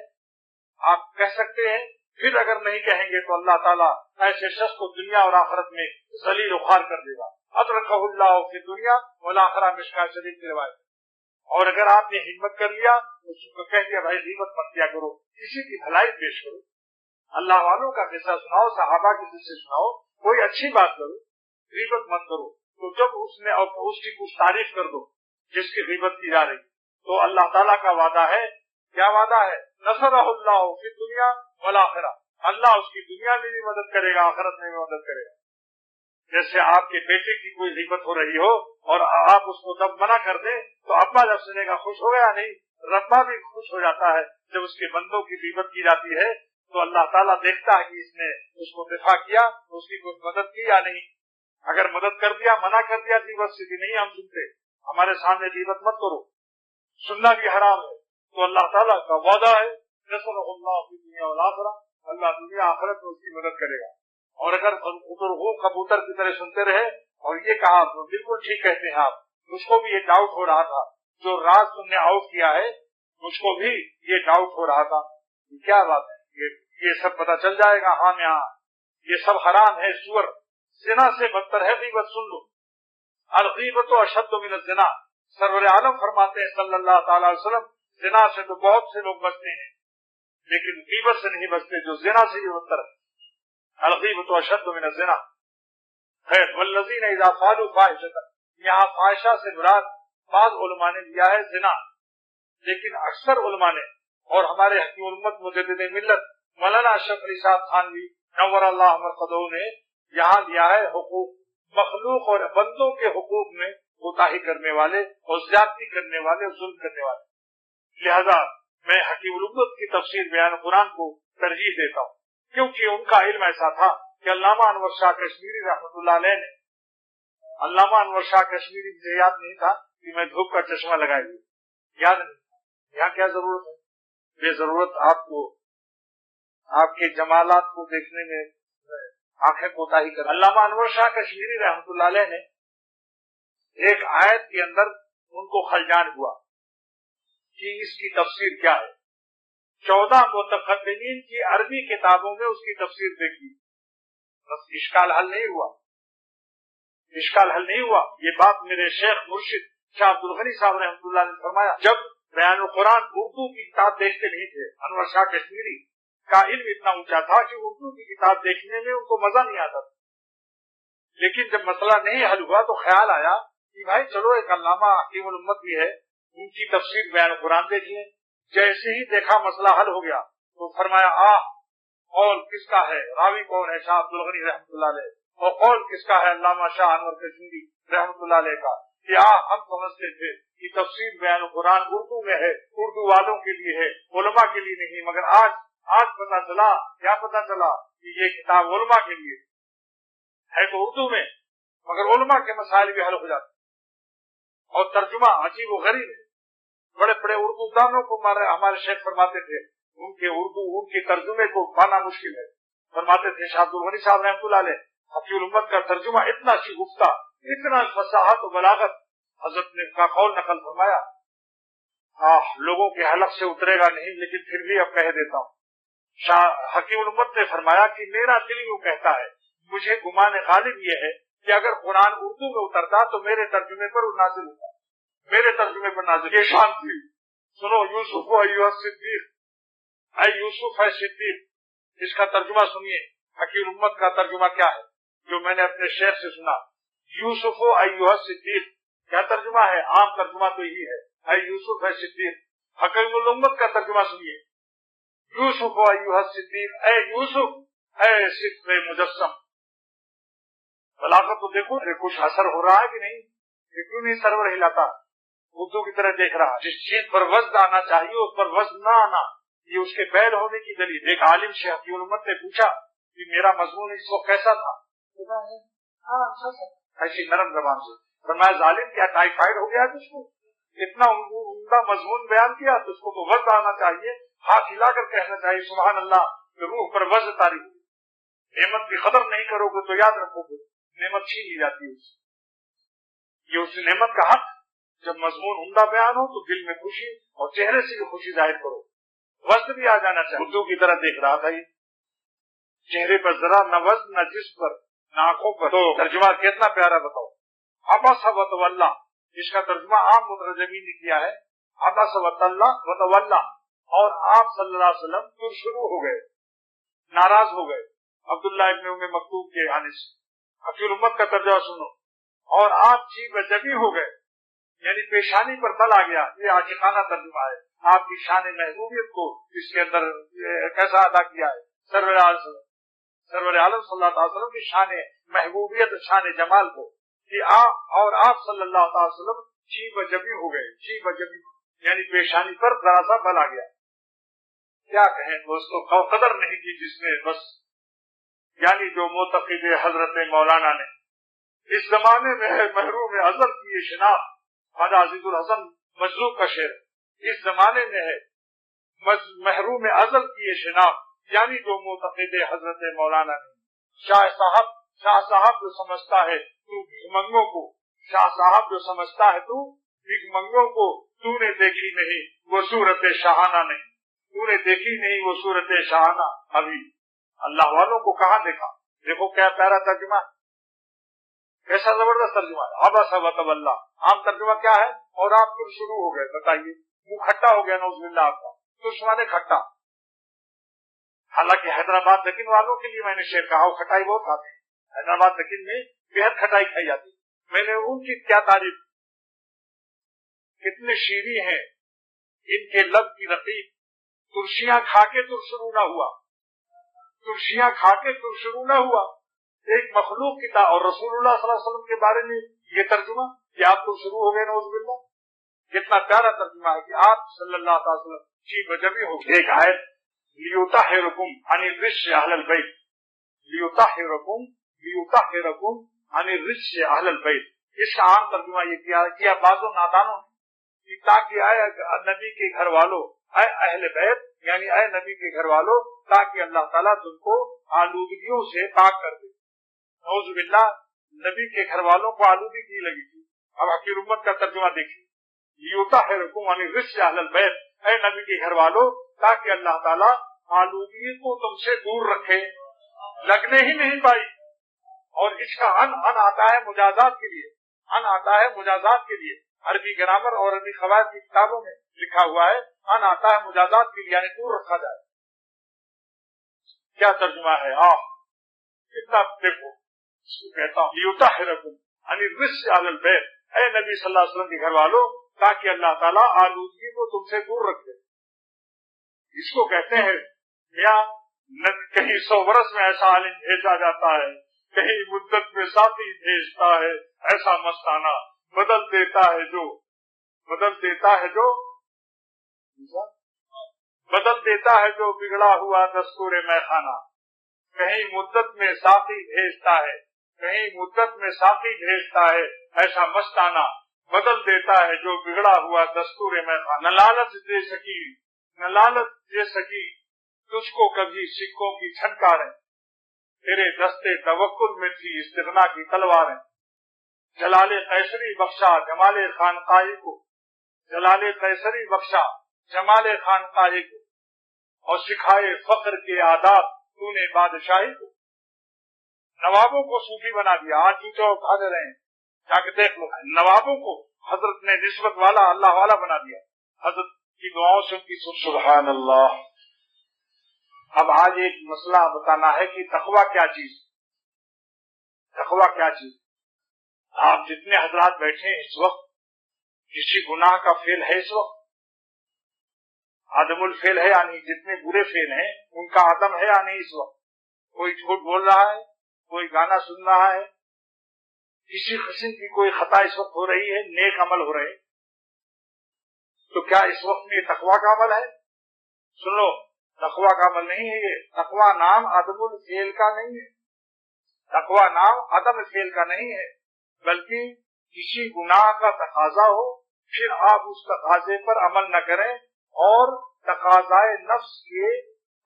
S1: آپ کہہ سکتے ہیں. پھر اگر نہیں کہیں گے تو اللہ تعالیٰ ایسے شخص کو دنیا اور آخرت میں ذلیل و خوار کر دے گا. ادرکہ اللہ فی دنیا والآخرہ, مشکاۃ شریف کی روایت. اور اگر آپ نے ہمت کر لیا اس کو کہہ دیا بھائی غیبت مت کیا کرو, کسی کی بھلائی پیش کرو, اللہ والوں کا قصہ سناؤ, صحابہ کے قصے سناؤ, کوئی اچھی بات کرو, غیبت مت کرو. تو جب اس نے اور اس کی کچھ تعریف کر دو جس کی غیبت کی جا رہی, تو اللہ تعالیٰ کا وعدہ ہے. کیا وعدہ ہے؟ نصرہ اللہ فی دنیا والآخرہ, اللہ اس کی دنیا میں بھی مدد کرے گا, آخرت میں بھی مدد کرے گا. جیسے آپ کے بیٹے کی کوئی غیبت ہو رہی ہو اور آپ اس کو تب منع کر دیں تو ابا جب سنے گا خوش ہو گیا نہیں, ربا بھی خوش ہو جاتا ہے جب اس کے بندوں کی غیبت کی جاتی ہے. تو اللہ تعالیٰ دیکھتا ہے کہ اس نے اس کو دفاع کیا, اس کی کوئی مدد کی یا نہیں. اگر مدد کر دیا, منع کر دیا غیبت سے کہ نہیں ہم سنتے, ہمارے سامنے غیبت مت کرو, سننا بھی حرام ہے, تو اللہ تعالیٰ کا وعدہ ہے نصرہ اللہ فی دنیا والآخرہ, اللہ دنیا آخرت میں اس کی مدد کرے گا. اور اگر کبوتر کی طرح سنتے رہے اور یہ کہا تو بالکل ٹھیک کہتے ہیں آپ, مجھ کو بھی یہ ڈاؤٹ ہو رہا تھا, جو راز تم نے آؤٹ کیا ہے مجھ کو بھی یہ ڈاؤٹ ہو رہا تھا, کیا بات ہے, یہ سب پتہ چل جائے گا. ہاں میں یہ سب حرام ہے, سور, زنا سے بدتر ہے غیبت. سن لو, الغیبت اشد من الزنا, سرور عالم فرماتے ہیں صلی اللہ تعالی علیہ وسلم, زنا سے تو بہت سے لوگ بچتے ہیں لیکن غیبت سے نہیں بچتے جو زنا سے بھی بدتر ہے. الغیبت اشد من الزنا. خیر, والذین اذا فعلوا فاحشۃ, یہاں فاحشہ سے مراد بعض علماء نے لیا ہے زنا, لیکن اکثر علماء نے اور ہمارے حکیم امت مجدد ملت مولانا اشرف علی صاحب تھانوی نور اللہ مرقدہ نے یہاں لیا ہے حقوق, مخلوق اور بندوں کے حقوق میں کوتاہی کرنے والے اور زیادتی کرنے والے اور ظلم کرنے والے. لہذا میں حکیم الامت کی تفسیر بیان قرآن کو ترجیح دیتا ہوں, کیونکہ ان کا علم ایسا تھا کہ علامہ انور شاہ کشمیری رحمۃ اللہ علیہ نے, علامہ انور شاہ کشمیری مجھے یاد نہیں تھا کہ میں دھوپ کا چشمہ لگائے ہوئی, یاد نہیں, یہاں کیا ضرورت ہے, بے ضرورت آپ کو آپ کے جمالات کو دیکھنے میں آنکھیں کوتاہی کر. علامہ انور شاہ کشمیری رحمۃ اللہ علیہ نے ایک آیت کے اندر ان کو خلجان ہوا کہ اس کی تفسیر کیا ہے. 14 متقدمین کی عربی کتابوں میں اس کی تفسیر دیکھی, بس اشکال حل نہیں ہوا, اشکال حل نہیں ہوا. یہ بات میرے شیخ مرشد شاہ عبد الغنی صاحب رحمۃ اللہ نے فرمایا, جب بیان القرآن اردو کی کتاب دیکھتے نہیں تھے. انور شاہ کشمیری کا علم اتنا اونچا تھا کہ اردو کی کتاب دیکھنے میں ان کو مزہ نہیں آتا تھا, لیکن جب مسئلہ نہیں حل ہوا تو خیال آیا کہ بھائی چلو ایک علامہ حکیم الامت بھی ہے, ان کی تفسیر بیان قرآن دیکھیے. جیسے ہی دیکھا مسئلہ حل ہو گیا تو فرمایا قول کس کا ہے, راوی کون ہے, شاہ عبد الغنی رحمۃ اللہ علیہ, اور قول کس کا ہے, علامہ شاہ انور کشمیری رحمۃ اللہ علیہ کا. کہ ہم سمجھتے تھے کہ تفسیر بیان قرآن اردو میں ہے, اردو والوں کے لیے ہے, علماء کے لیے نہیں, مگر آج پتا چلا, کیا پتا چلا کہ یہ کتاب علماء کے لیے ہے تو اردو میں, مگر علماء کے مسائل بھی حل ہو جاتے. اور ترجمہ عجیب و غریب ہے. بڑے بڑے اردو دانوں کو ہمارے شیخ فرماتے تھے ان کے اردو ان کے ترجمے کو پانا مشکل ہے. فرماتے تھے شاہ عبد الغنی صاحب رحمۃ اللہ علیہ, حکیم الامت کا ترجمہ اتنا شگفتہ, اتنا فصاحت و بلاغت, حضرت نے کا قول نقل فرمایا. لوگوں کے حلق سے اترے گا نہیں, لیکن پھر بھی اب کہہ دیتا ہوں. حکیم الامت نے فرمایا کہ میرا دل یوں کہتا ہے, مجھے گمان غالب یہ ہے کہ اگر قرآن اردو میں اترتا تو میرے ترجمے پر نازل ہوتا, میرے ترجمے پر نازل. یہ شان تھی. سنو, یوسف ایھا صدیق, اے یوسف ہے صدیق, اس کا ترجمہ سنیے. حکیم امت کا ترجمہ کیا ہے جو میں نے اپنے شیخ سے سنا؟ یوسف ایھا الصدیق، کیا ترجمہ ہے؟ عام ترجمہ تو یہی ہے، اے یوسف ہے صدیق۔ حکیم الامت کا ترجمہ سنیے، یوسف ایھا الصدیق، اے یوسف اے صدق مجسم۔ بلاغت تو دیکھو، کچھ اثر ہو رہا ہے کہ نہیں؟ یہ کیوں نہیں سرور ہلاتا؟ اردو کی طرح دیکھ رہا، جس چیز پر وزن آنا چاہیے اس پر وزن نہ آنا، یہ اس کے بیل ہونے کی دلیل۔ ایک عالم سے حکیم الامت نے پوچھا کہ میرا مضمون اس وقت کیسا تھا؟ ہاں اچھا تھا، ایسی نرم زبان سے۔ فرمایا ظالم کیا ٹائیفائڈ ہو گیا تجھ کو؟ اتنا عمدہ مضمون بیان کیا تو اس کو تو وزن آنا چاہیے، ہاتھ ہلا کر کہنا چاہیے سبحان اللہ، روح پر وزن تاری ہوئی۔ نعمت کی قدر نہیں کرو گے تو یاد رکھو گے نعمت چھین لی جاتی ہے اس سے۔ یہ اس نعمت کا حق، جب مضمون عمدہ بیان ہو تو دل میں خوشی اور چہرے سے بھی خوشی ظاہر کرو، وزن بھی آ جانا چاہیے۔ اردو کی طرح دیکھ رہا تھا، یہ چہرے پر ذرا نہ وزن نہ جسم پر نہ آنکھوں پر، تو ترجمہ کتنا پیارا بتاؤ۔ عبس وتولی، اس کا ترجمہ عام مترجمین نے کیا ہے عبس وتولی، اور آپ صلی اللہ علیہ وسلم تو شروع ہو گئے، ناراض ہو گئے عبداللہ ابن ام مکتوم کے آنے سے۔ حکیم امت کا ترجمہ سنو، اور آپ چیخ بجبی ہو گئے، یعنی پیشانی پر بل آ گیا۔ یہ عاشقانہ ترجمہ ہے، آپ کی شان محبوبیت کو اس کے اندر کیسا ادا کیا ہے سرور عالم صلی اللہ علیہ وسلم کی شان محبوبیت، شان جمال کو، کہ اور آپ صلی اللہ علیہ وسلم چیخ بجبی ہو گئے، چیخ بجبی یعنی پیشانی پر ذرا سا بل آ گیا۔ کیا کہیں دوستو، قدر نہیں کی جس نے، بس یعنی جو معتقد حضرت مولانا نے اس زمانے میں ہے محروم ازل کی یہ شناخت، خواجہ عزیز الحسن مجذوب کا شعر، اس زمانے میں ہے محروم ازل کی یہ شناخت، یعنی جو معتقد حضرت مولانا نے۔ شاہ صاحب جو سمجھتا ہے تو بھیک منگوں کو، شاہ صاحب جو سمجھتا ہے تو بھیک منگوں کو، تو نے دیکھی نہیں وہ صورت شاہانہ نہیں، تو نے دیکھی نہیں وہ صورت شاہانہ ابھی۔ اللہ والوں کو کہاں دیکھا؟ دیکھو کیا پیارا ترجمہ، کیسا زبردست ترجمہ ہے۔ عبس وتولی، عام ترجمہ کیا ہے؟ اور آپ پھر شروع ہو گئے، بتائیے، منہ کھٹا ہو گیا نعوذ باللہ آپ کا، دشمن کھٹا۔ حالانکہ حیدرآباد دکن والوں کے لیے میں نے شعر کہا، وہ کھٹائی بہت کھاتے ہیں، حیدرآباد دکن میں بےحد کھٹائی کھائی جاتی ہے۔ میں نے ان کی کیا تعریف، کتنے شیریں ہیں ان کے لب کی رقیق، ترشیاں کھا کے تو شروع نہ ہوا، ترشیاں کھا کے تو شروع نہ ہوا، ایک مخلوق کی تھا، اور رسول اللہ صلی اللہ علیہ وسلم کے بارے میں یہ ترجمہ کہ آپ تو شروع ہو گئے نعوذ باللہ۔ کتنا پیارا ترجمہ ہے کہ آپ صلی اللہ علیہ وسلم چیخ بجبی ہو گئے۔ ایک آیت لیطہرکم عن الرجس اہل البیت، لیطہرکم عن الرجس اہل البیت، اس کا عام ترجمہ یہ کیا بعض نادانوں نے، تاکہ اے نبی کے گھر والوں، اے اہل بیت یعنی اے نبی کے گھر والوں، تاکہ اللہ تعالیٰ تم کو آلودگیوں سے پاک کر دے۔ نعوذ باللہ، نبی کے گھر والوں کو آلودگی لگی تھی۔ اب حکیم امت کا ترجمہ دیکھیں، لیطہرکم عن الرجس اہل البیت، اے نبی کے گھر والوں، تاکہ اللہ تعالیٰ آلودگی کو تم سے دور رکھے، لگنے ہی نہیں پائی۔ اور اس کا ان آتا ہے مجازات کے لیے، ان آتا ہے مجازات کے لیے، عربی گرامر اور عربی قواعد کی کتابوں میں لکھا ہوا ہے، ان آتا ہے مجازات کے لیے، یعنی دور رکھا جائے۔ کیا ترجمہ ہے؟ کتنا دیکھو، اس کو کہتا ہوں لیطہرکم عن الرجس اہل البیت، اے نبی صلی اللہ علیہ وسلم کے گھر والوں، تاکہ اللہ تعالیٰ آلودگی کو تم سے دور رکھے۔ اس کو کہتے ہیں میاں کہیں 100 برس میں ایسا عالم بھیجا جاتا ہے، کہیں مدت میں ساتھی بھیجتا ہے ایسا مستانہ، بدل دیتا ہے جو بگڑا ہوا دستور میں خانہ، کہیں مدت میں ساتھی بھیجتا ہے ایسا مستانہ، بدل دیتا ہے جو بگڑا ہوا دستور میں خانہ۔ نہ لالچ دے سکی تجھ کو کبھی سکوں کی چھنکاریں، تیرے دستے توکل میں تھی استغنا کی تلواریں۔ جلال قیصری بخشا جمال خانقاہی کو، اور سکھائے فخر کے آداب تو نے بادشاہی کو۔ نوابوں کو صوفی بنا دیا، آج چوچو کھانے رہے ہیں، جا کے دیکھ لو، نوابوں کو حضرت نے نسبت والا اللہ والا بنا دیا۔ حضرت کی دعاؤں سے ان کی سبحان اللہ اب آج ایک مسئلہ بتانا ہے کہ تقویٰ کیا چیز، تقویٰ کیا چیز۔ آپ جتنے حضرات بیٹھے ہیں اس وقت کسی گناہ کا فعل ہے اس وقت؟ عدم الفعل ہے، یعنی جتنے برے فعل ہیں ان کا عدم ہے یا نہیں اس وقت؟ کوئی جھوٹ بول رہا ہے، کوئی گانا سن رہا ہے، کسی قسم کی کوئی خطا اس وقت ہو رہی ہے، نیک عمل ہو رہے ہیں، تو کیا اس وقت میں یہ تقویٰ کا عمل ہے؟ سن لو، تقویٰ کا عمل نہیں ہے یہ۔ تقویٰ نام عدم الفعل کا نہیں ہے، تقویٰ نام عدم فعل کا نہیں ہے، بلکہ کسی گناہ کا تقاضا ہو پھر آپ اس تقاضے پر عمل نہ کریں، اور تقاضائے نفس کے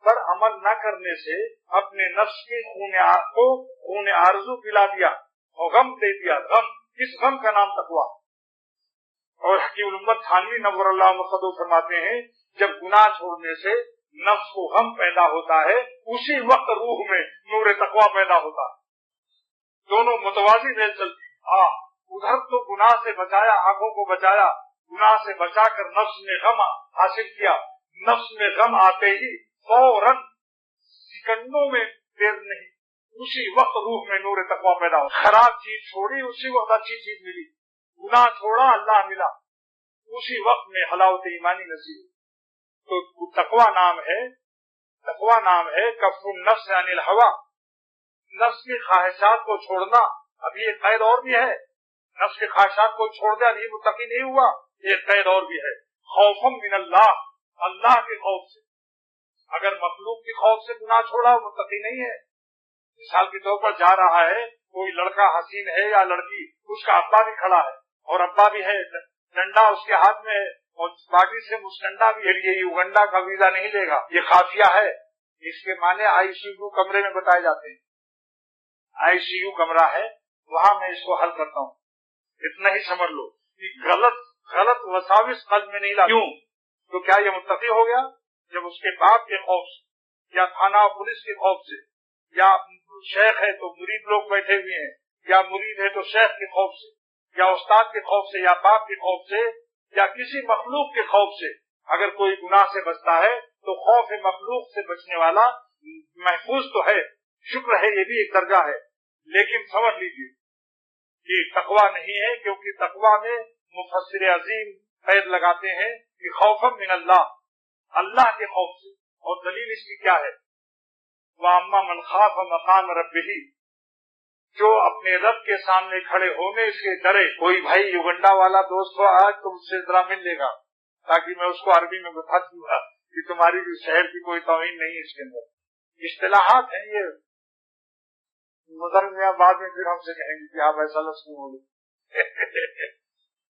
S1: پر عمل نہ کرنے سے اپنے نفس کے خون آرزو پلا دیا اور غم دے دیا۔ غم، اس غم کا نام تقویٰ۔ اور حکیم الامت تھانوی نور اللہ مقدس فرماتے ہیں جب گناہ چھوڑنے سے نفس کو غم پیدا ہوتا ہے اسی وقت روح میں نور تقویٰ پیدا ہوتا ہے۔ دونوں متوازی ریل چلتی۔ ادھر تو گناہ سے بچایا، آنکھوں کو بچایا، گناہ سے بچا کر نفس نے غم حاصل کیا، نفس میں غم آتے ہی فوراً سیکنڈوں میں دیر نہیں اسی وقت روح میں نور تقویٰ پیدا ہو۔ خراب چیز چھوڑی اسی وقت اچھی چیز ملی، گناہ چھوڑا اللہ ملا، اسی وقت میں حلاوت ایمانی نصیب۔ تو تقویٰ نام ہے، تقویٰ نام ہے کف النفس عن الہوی، نفس کی خواہشات کو چھوڑنا۔ اب یہ قید اور بھی ہے، نفس کی خواہشات کو چھوڑ دیا یہ متقی نہیں ہوا، یہ قید اور بھی ہے، خوفم من اللہ، اللہ کے خوف سے۔ اگر مخلوق کے خوف سے گناہ چھوڑا وہ متقی نہیں ہے۔ مثال کے طور پر جا رہا ہے، کوئی لڑکا حسین ہے یا لڑکی، اس کا ابا بھی کھڑا ہے اور ابا بھی ہے، ڈنڈا اس کے ہاتھ میں ہے اور باقی سے مسٹنڈا بھی ہے، یہ یوگنڈا کا ویزا نہیں لے گا، یہ خافیہ ہے۔ اس کے معنی آئی سی یو کمرے میں بتائے جاتے ہیں، آئی سی یو کمرہ ہے وہاں میں اس کو حل کرتا ہوں۔ اتنا ہی سمجھ لو کہ غلط وساوس قلب میں نہیں لا۔ کیوں؟ تو کیا یہ متقی ہو گیا؟ جب اس کے باپ کے خوف سے یا تھانہ پولیس کے خوف سے، یا شیخ ہے تو مرید لوگ بیٹھے ہوئے ہیں، یا مرید ہے تو شیخ کے خوف سے، یا استاد کے خوف سے، یا باپ کے خوف سے، یا کسی مخلوق کے خوف سے اگر کوئی گناہ سے بچتا ہے تو خوف مخلوق سے بچنے والا محفوظ تو ہے، شکر ہے، یہ بھی ایک درجہ ہے، لیکن سمجھ لیجیے یہ تقویٰ نہیں ہے، کیونکہ تقویٰ میں مفسر عظیم قید لگاتے ہیں کہ خوفم من اللہ، اللہ کے خوف سے، اور دلیل اس کی کیا ہے؟ وَأَمَّا مَنْ خَافَ مَقَامَ رَبِّهِ، جو اپنے رب کے سامنے کھڑے ہونے سے ڈرے۔ کوئی بھائی یوگنڈا والا دوست ہو آج تو مجھ سے ذرا مل لے گا تاکہ میں اس کو عربی میں بتا دوں گا کہ تمہاری بھی شہر کی کوئی توہین نہیں ہے اس کے اندر۔ اصطلاحات ہیں یہ، مظہر بعد میں پھر ہم سے کہیں گے کہ آپ ایسا لفظ کیوں بولے،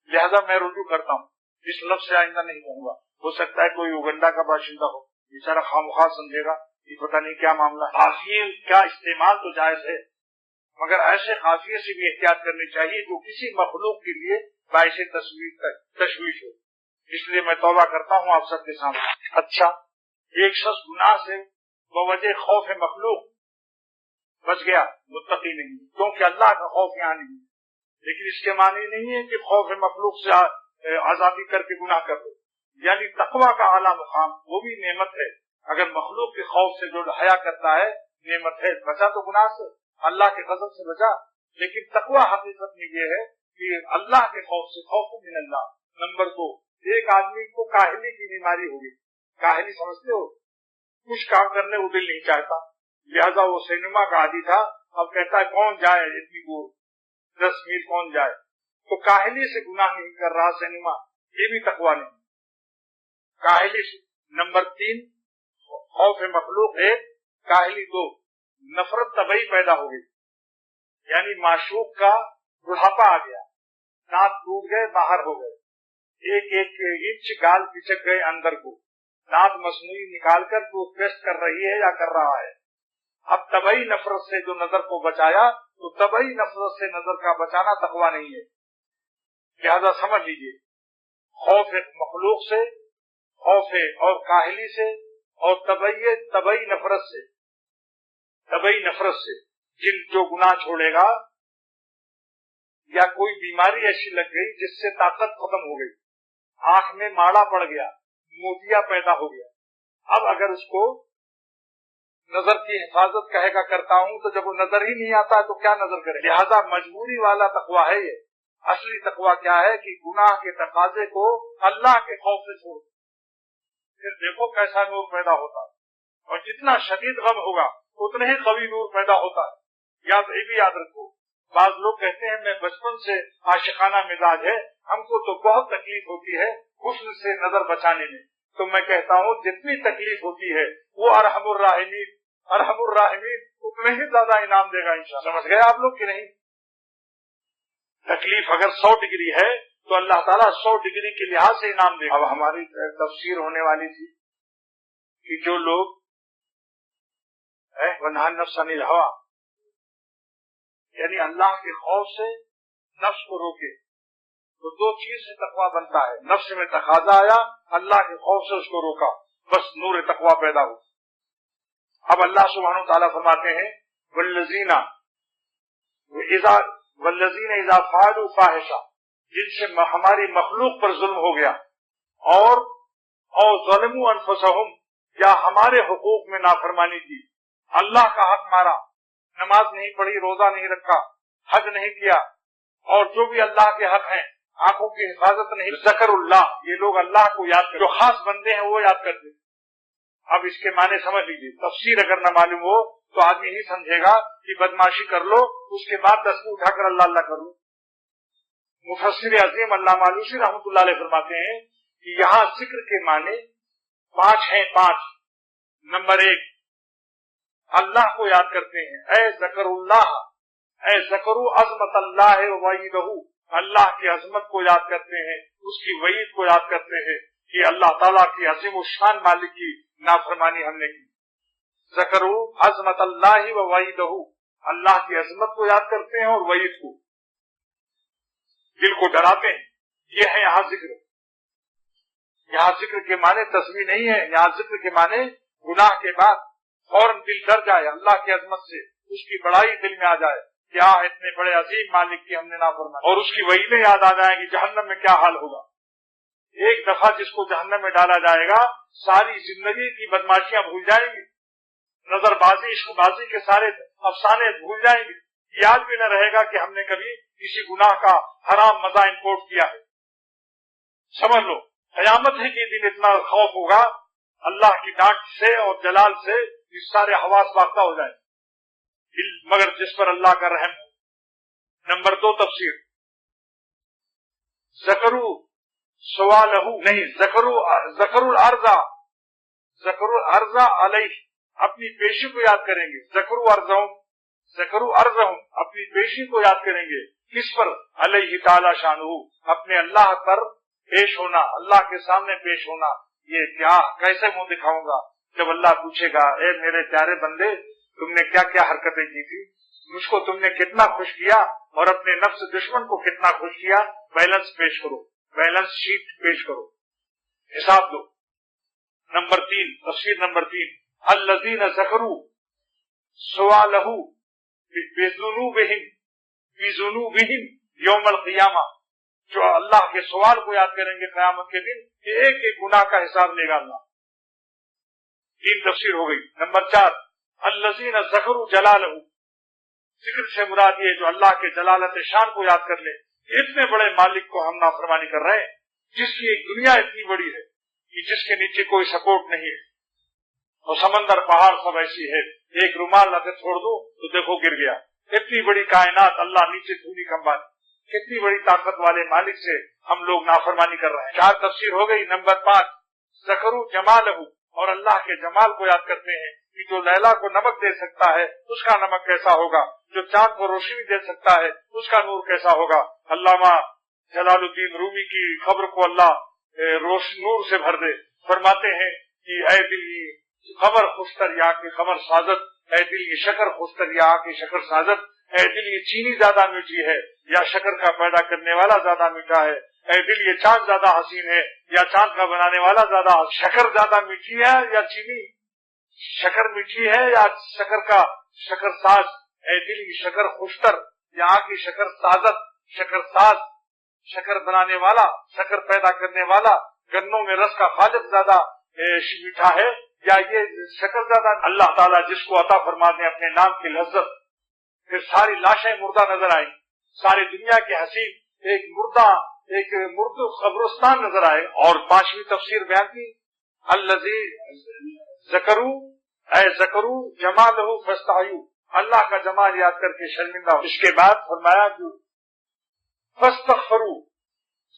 S1: لہذا میں رجوع کرتا ہوں، اس لفظ سے آئندہ نہیں کہوں گا۔ ہو سکتا ہے کوئی یوگنڈا کا باشندہ ہو، بیچارہ خواہ سمجھے گا یہ پتہ نہیں کیا معاملہ۔ قافیے کا استعمال تو جائز ہے، مگر ایسے قافیے سے بھی احتیاط کرنی چاہیے جو کسی مخلوق کے لیے باعث تشویش ہو۔ اس لیے میں توبہ کرتا ہوں آپ سب کے سامنے۔ اچھا، ایک شخص گناہ سے بوجہ خوف مخلوق بچ گیا، متقی نہیں، کیونکہ اللہ کا خوف یہاں نہیں، لیکن اس کے معنی نہیں ہے کہ خوف مخلوق سے آزادی کر کے گناہ کر دو، یعنی تقویٰ کا اعلیٰ مقام وہ بھی نعمت ہے۔ اگر مخلوق کے خوف سے جو حیا کرتا ہے نعمت ہے، بچا تو گناہ سے، اللہ کے غضب سے بچا، لیکن تقویٰ حقیقت میں یہ ہے کہ اللہ کے خوف سے، خوف من اللہ۔ نمبر 2، ایک آدمی کو کاہلی کی بیماری ہوگی، کاہلی سمجھتے ہو، کچھ کام کرنے کو دل نہیں چاہتا، لہذا وہ سینما کا عادی تھا، اب کہتا ہے کون جائے اتنی دور 10 میل کون جائے، تو کاہلی سے گناہ نہیں کر رہا سینما، یہ بھی تقویٰ نہیں، کاہلی سے۔ نمبر 3، خوف مخلوق 1، کاہلی 2، نفرت طبعی پیدا ہو گئی، یعنی معشوق کا بڑھاپا آ گیا، دانت ٹوٹ گئے، باہر ہو گئے، ایک انچ گال پچک گئے اندر کو، دانت مصنوعی نکال کر ٹوتھ پیسٹ کر رہی ہے یا کر رہا ہے۔ اب طبعی نفرت سے جو نظر کو بچایا تو طبعی نفرت سے نظر کا بچانا تقویٰ نہیں ہے، لہذا سمجھ لیجیے خوف مخلوق سے، خوف اور کاہلی سے، اور طبعی نفرت سے، طبعی نفرت سے جو گناہ چھوڑے گا، یا کوئی بیماری ایسی لگ گئی جس سے طاقت ختم ہو گئی، آنکھ میں ماڑا پڑ گیا، موتیا پیدا ہو گیا، اب اگر اس کو نظر کی حفاظت کہے گا کرتا ہوں، تو جب وہ نظر ہی نہیں آتا تو کیا نظر کرے؟ لہذا مجبوری والا تقویٰ ہے یہ۔ اصلی تقویٰ کیا ہے کہ گناہ کے تقاضے کو اللہ کے خوف سے چھوڑ، پھر دیکھو کیسا نور پیدا ہوتا ہے، اور جتنا شدید غم ہوگا اتنے ہی قوی نور پیدا ہوتا ہے۔ یہ بھی یاد رکھو، بعض لوگ کہتے ہیں میں بچپن سے عاشقانہ مزاج ہے، ہم کو تو بہت تکلیف ہوتی ہے حسن سے نظر بچانے میں، تو میں کہتا ہوں جتنی تکلیف ہوتی ہے وہ ارحم الراحمین اتنے ہی زیادہ انعام دے گا انشاءاللہ۔ سمجھ گئے آپ لوگ کہ نہیں؟ تکلیف اگر 100 ڈگری ہے تو اللہ تعالیٰ 100 ڈگری کے لحاظ سے انعام دے گا۔ اب ہماری تفسیر ہونے والی تھی کہ جو لوگ وَنَهَى النَّفْسَ عَنِ الْهَوَىٰ یعنی اللہ کے خوف سے نفس کو روکے، تو دو چیز سے تقویٰ بنتا ہے، نفس میں تقاضا آیا، اللہ کے خوف سے اس کو روکا، بس نور تقویٰ پیدا ہو۔ اب اللہ سبحانہ وتعالیٰ فرماتے ہیں والذین اذا فعلوا فاحشہ، جن سے ہماری مخلوق پر ظلم ہو گیا، اور ظلموا انفسہم، یا ہمارے حقوق میں نافرمانی کی، اللہ کا حق مارا، نماز نہیں پڑھی، روزہ نہیں رکھا، حج نہیں کیا، اور جو بھی اللہ کے حق ہیں، آنکھوں کی حفاظت نہیں، ذکر اللہ، یہ لوگ اللہ کو یاد کرتے، جو خاص بندے ہیں وہ یاد کرتے۔ اب اس کے معنی سمجھ لیجیے، تفسیر اگر نہ معلوم ہو تو آدمی ہی سمجھے گا کہ بدماشی کر لو، اس کے بعد تسبیح اٹھا کر اللہ اللہ کر لو۔ مفسر عظیم علامہ آلوسی رحمۃ اللہ علیہ فرماتے ہیں کہ یہاں ذکر کے معنی 5 ہیں۔ 5 نمبر 1 اللہ کو یاد کرتے ہیں، اے ذکر اللہ، اے ذکرو عظمت اللہ ووعیدہ، اللہ کی عظمت کو یاد کرتے ہیں، اس کی وعید کو یاد کرتے ہیں کہ اللہ تعالیٰ کی عظیم الشان مالک کی نافرمانی ہم نے کی۔ ذکرو عظمت اللہ ووعیدہ، اللہ کی عظمت کو یاد کرتے ہیں اور وعید کو، دل کو ڈراتے ہیں۔ یہ ہے یہاں ذکر۔ یہاں ذکر کے معنی تسبیح نہیں ہے، یہاں ذکر کے معنی گناہ کے بعد فوراً دل ڈر جائے اللہ کی عظمت سے، اس کی بڑائی دل میں آ جائے، کیا اتنے بڑے عظیم مالک کی ہم نے نافرمانی، اور اس کی وعیدیں یاد آ جائیں گی جہنم میں کیا حال ہوگا۔ ایک دفعہ جس کو جہنم میں ڈالا جائے گا ساری زندگی کی بدماشیاں بھول جائیں گی، نظر بازی عشق بازی کے سارے افسانے بھول جائیں گے، یاد بھی نہ رہے گا کہ ہم نے کبھی کسی گناہ کا حرام مزہ امپورٹ کیا ہے۔ سمجھ لو قیامت ہی کے دن اتنا خوف ہوگا اللہ کی ڈانٹ سے اور جلال سے، اس سارے حواس باختہ ہو جائیں، مگر جس پر اللہ کا رحم ہو۔ نمبر 2 تفسیر، ذکرو سوالہ نہیں، ذکرو الارض علیہ، اپنی پیشی کو یاد کریں گے، ذکرو ارضہم، اپنی پیشی کو یاد کریں گے، کس پر؟ علیہ تعالی شانہ، اپنے اللہ پر پیش ہونا، اللہ کے سامنے پیش ہونا۔ یہ کیا کیسے منہ دکھاؤں گا جب اللہ پوچھے گا اے میرے پیارے بندے تم نے کیا کیا حرکتیں کی تھی، مجھ کو تم نے کتنا خوش کیا اور اپنے نفس دشمن کو کتنا خوش کیا، بیلنس پیش کرو، بیلنس شیٹ پیش کرو، حساب دو۔ نمبر 3 تفسیر نمبر 3 الذین ذکروا سوالہ بذنوبہم یوم القیامہ، جو اللہ کے سوال کو یاد کریں گے قیامت کے دن کہ ایک ایک گناہ کا حساب لے گا اللہ۔ 3 تفسیر ہو گئی۔ نمبر 4 الذین ذکروا جلالہ، ذکر سے مراد یہ جو اللہ کے جلالت شان کو یاد کر لے، اتنے بڑے مالک کو ہم نافرمانی کر رہے ہیں، جس کی ایک دنیا اتنی بڑی ہے کہ جس کے نیچے کوئی سپورٹ نہیں ہے، اور سمندر پہاڑ سب ایسی ہے، ایک رومال اگر چھوڑ دو تو دیکھو گر گیا، اتنی بڑی کائنات، اللہ نیچے دھولی کمبانی، کتنی بڑی طاقت والے مالک سے ہم لوگ نافرمانی کر رہے ہیں۔ 4 تفسیر ہو گئی۔ نمبر 5 ذکروا جمالہ، اور اللہ کے جمال کو یاد کرتے ہیں کہ جو لیلا کو نمک دے سکتا ہے اس کا نمک کیسا ہوگا، جو چاند کو روشنی دے سکتا ہے اس کا نور کیسا ہوگا۔ علامہ جلال الدین رومی کی خبر کو اللہ نور سے بھر دے، فرماتے ہیں کہ اے دل یہ خبر خوشتر یا کی خبر سازت، اے دل یہ شکر خوشتر یا کی شکر سازت، اے دل یہ چینی زیادہ میٹھی ہے یا شکر کا پیدا کرنے والا زیادہ میٹھا ہے، اے دل یہ چاند زیادہ حسین ہے یا چاند کا بنانے والا زیادہ، شکر زیادہ میٹھی ہے یا چینی، شکر میٹھی ہے یا شکر کا شکر ساز، اے دل یہ شکر خوشتر یا کی شکر سازت، شکر ساز، شکر بنانے والا، شکر پیدا کرنے والا، گنوں میں رس کا خالق زیادہ میٹھا ہے یا یہ شکل زیادہ اللہ تعالیٰ جس کو عطا فرما دیں اپنے نام کی لذت، پھر ساری لاشیں مردہ نظر آئیں، ساری دنیا کے حسین ایک مردہ قبرستان نظر آئے. اور 5ویں تفسیر بیان کی، الذی ذکروا جمالہ فاستحیوا، اللہ کا جمال یاد کر کے شرمندہ ہو. اس کے بعد فرمایا کہ فاستغفروا،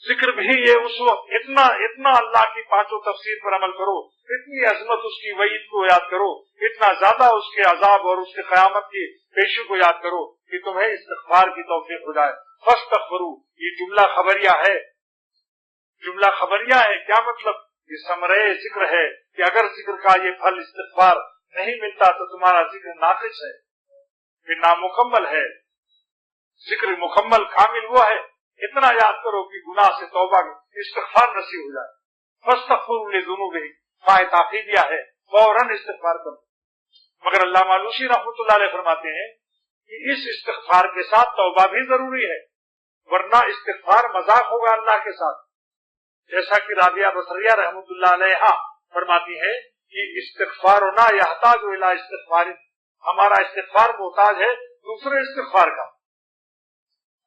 S1: ذکر بھی یہ اس وقت اتنا اللہ کی 5 تفسیر پر عمل کرو، اتنی عظمت اس کی وعید کو یاد کرو، اتنا زیادہ اس کے عذاب اور اس کے قیامت کی پیشی کو یاد کرو کہ تمہیں استغفار کی توفیق ہو جائے. فاستغفروا یہ جملہ خبریہ ہے. جملہ خبریہ ہے کیا مطلب؟ یہ ثمرہ ذکر ہے کہ اگر ذکر کا یہ پھل استغفار نہیں ملتا تو تمہارا ذکر ناقص ہے، پھر نامکمل ہے. ذکر مکمل کامل وہ ہے اتنا یاد کرو کہ گناہ سے توبہ استغفار نصیب ہو جائے. فاستغفروا لذنوبہم، فائے تاخیریہ ہے، فوراً استغفار کرو. مگر علامہ علوسی رحمۃ اللہ علیہ فرماتے ہیں کہ اس استغفار کے ساتھ توبہ بھی ضروری ہے، ورنہ استغفار مذاق ہوگا اللہ کے ساتھ. جیسا کہ رابعہ بصریہ رحمۃ اللہ علیہ فرماتی ہے کہ استغفارنا یحتاج الی استغفار، ہمارا استغفار محتاج ہے دوسرے استغفار کا.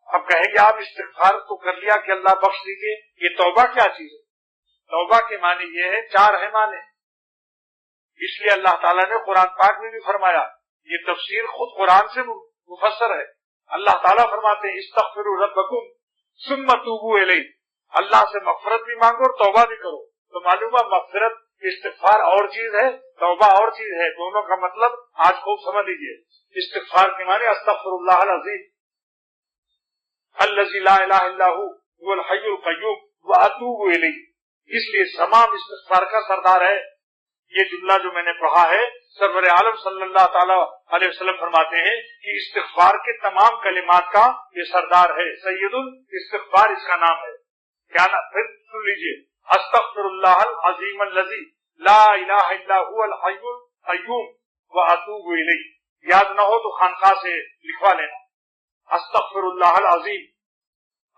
S1: اب کہیں گے آپ استغفار تو کر لیا کہ اللہ بخش دیجیے، یہ توبہ کیا چیز ہے؟ توبہ کے معنی یہ ہے 4 ہے معنی. اس لیے اللہ تعالیٰ نے قرآن پاک میں بھی فرمایا، یہ تفسیر خود قرآن سے مفسر ہے. اللہ تعالیٰ فرماتے ہیں استغفروا ربکم ثم توبوا الیہ، اللہ سے مغفرت بھی مانگو اور توبہ بھی کرو. تو معلوم ہے مغفرت استغفار اور چیز ہے، توبہ اور چیز ہے. دونوں کا مطلب آج خوب سمجھ لیجیے. استغفار کے معنی استغفر اللہ العظیم الذی لا الہ الا هو الحی القیوم واتوب الیہ. اس لیے تمام استغفار کا سردار ہے. یہ جملہ جو میں نے پڑھا ہے سرور عالم صلی اللہ تعالی علیہ وسلم فرماتے ہیں کہ استغفار کے تمام کلمات کا یہ سردار ہے. سید الاستغفار اس کا نام ہے. کیا نا؟ پھر سن لیجیے، استغفر اللہ العظیم الذی لا الہ الا هو الحی القیوم واتوب الیہ. یاد نہ ہو تو خانقاہ سے لکھوا لینا. استغفر اللہ العظیم،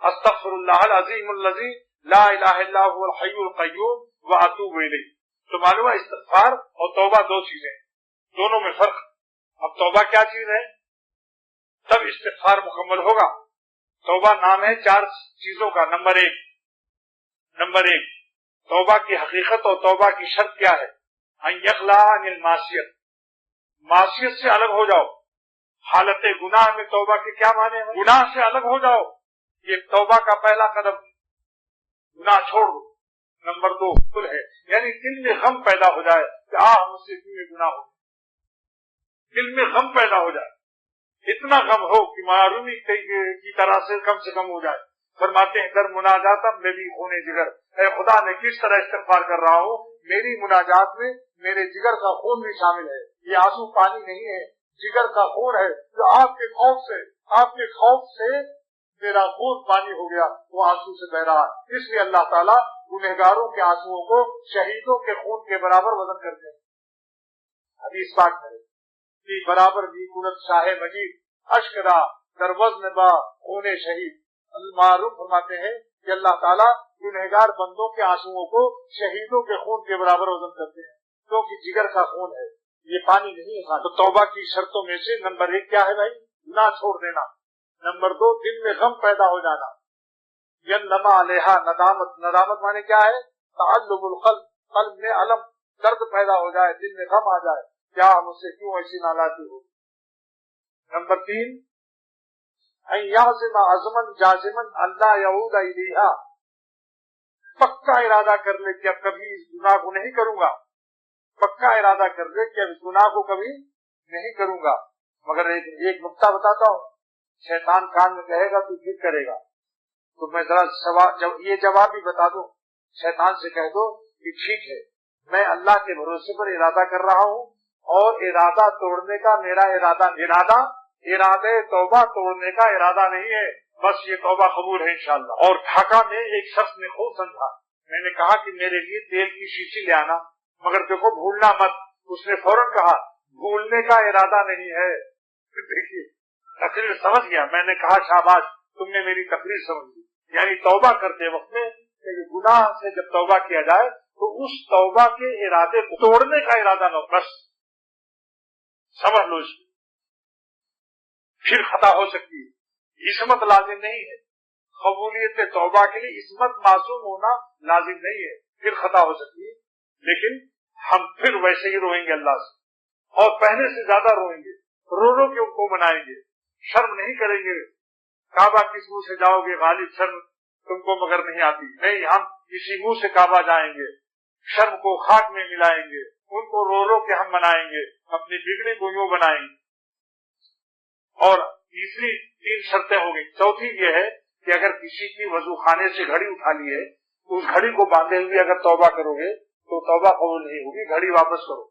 S1: استغفر اللہ العظیم الذی لا الہ الا هو الحی القیوم واتوب الیہ. تو معلوم ہے استغفار اور توبہ 2 چیزیں، دونوں میں فرق. اب توبہ کیا چیز ہے تب استغفار مکمل ہوگا. توبہ نام ہے 4 چیزوں کا. نمبر ایک توبہ کی حقیقت اور توبہ کی شرط کیا ہے؟ ان یخلع عن المعصیت، معصیت سے الگ ہو جاؤ. حالت گناہ میں توبہ کے کیا معنی ہیں؟ گناہ سے الگ ہو جاؤ، یہ توبہ کا پہلا قدم. گناہ چھوڑ دو. نمبر 2 کل ہے، یعنی دل میں غم پیدا ہو جائے کہ مجھ سے کیوں یہ گناہ ہو. دل میں غم پیدا ہو جائے، اتنا غم ہو کہ معرومی کی طرح سے کم ہو جائے. فرماتے ہیں در مناجاتم میری خونے جگر، اے خدا میں کس طرح استغفار کر رہا ہوں، میری مناجات میں میرے جگر کا خون بھی شامل ہے. یہ آنسو پانی نہیں ہے، جگر کا خون ہے جو آپ کے خوف سے میرا خون پانی ہو گیا، وہ آنسو سے بہ رہا. اس لیے اللہ تعالیٰ گنہگاروں کے آنسوؤں کو شہیدوں کے خون کے برابر وزن کرتے ہیں. حدیث پاک میں برابر بھی کنت شاہ مجید اشکرا در وزن با خون شہید. معروف فرماتے ہیں کہ اللہ تعالیٰ گنہگار بندوں کے آنسوؤں کو شہیدوں کے خون کے برابر وزن کرتے ہیں، کیونکہ جگر کا خون ہے، یہ پانی نہیں ہے. تو توبہ کی شرطوں میں سے نمبر 1 کیا ہے بھائی؟ گناہ چھوڑ دینا. نمبر 2 دل میں غم پیدا ہو جانا. ینما علیہا ندامت مانے کیا ہے؟ تعلق القلب، قلب میں علم درد پیدا ہو جائے، دل میں غم آ جائے، کیا مجھ سے کیوں ایسی نالاتی ہو. نمبر 3 ان یعزم عزما جازما اللہ یعود الیہا، پکا ارادہ کر لے کہ اب کبھی اس گناہ کو نہیں کروں گا. پکا ارادہ کر لے کہ اب اس گناہ کو کبھی نہیں کروں گا. مگر ایک نقطہ بتاتا ہوں، شیطان کان میں کہے گا تو پھر کرے گا، تو میں ذرا یہ جواب بھی بتا دوں. شیطان سے کہہ دو کہ ٹھیک ہے میں اللہ کے بھروسے پر ارادہ کر رہا ہوں، اور ارادہ توڑنے کا میرا ارادہ توبہ توڑنے کا ارادہ نہیں ہے، بس یہ توبہ قبول ہے انشاءاللہ. اور ڈھاکہ میں ایک شخص نے خوب سمجھا، میں نے کہا کہ میرے لیے تیل کی شیشی لے آنا، مگر دیکھو بھولنا مت. اس نے فوراً کہا بھولنے کا ارادہ نہیں ہے. دیکھیے تقریر سمجھ گیا. میں نے کہا شاباش تم نے میری تقریر سمجھ لی. یعنی توبہ کرتے وقت میں گناہ سے جب توبہ کیا جائے تو اس توبہ کے ارادے کو توڑنے کا ارادہ نہ، بس سمجھ لو اس کو، پھر خطا ہو سکتی ہے، عصمت لازم نہیں ہے، قبولیت توبہ کے لیے عصمت معصوم ہونا لازم نہیں ہے، پھر خطا ہو سکتی ہے، لیکن ہم پھر ویسے ہی روئیں گے اللہ سے، اور پہلے سے زیادہ روئیں گے، رو رو کے ان کو منائیں گے، شرم نہیں کریں گے، کعبہ کس منہ سے جاؤ گے غالب، شرم تم کو مگر نہیں آتی، نہیں، ہم اسی منہ سے کعبہ جائیں گے، شرم کو خاک میں ملائیں گے، ان کو رو رو کے ہم منائیں گے، اپنی بگڑی کو یوں بنائیں گے۔ اور تیسری 3 شرطیں ہوں گی، چوتھی یہ ہے کہ اگر کسی کی وضو خانے سے گھڑی اٹھا لی ہے تو اس گھڑی کو باندھے ہوئے اگر توبہ کرو گے تو توبہ قبول نہیں ہوگی، گھڑی واپس کرو،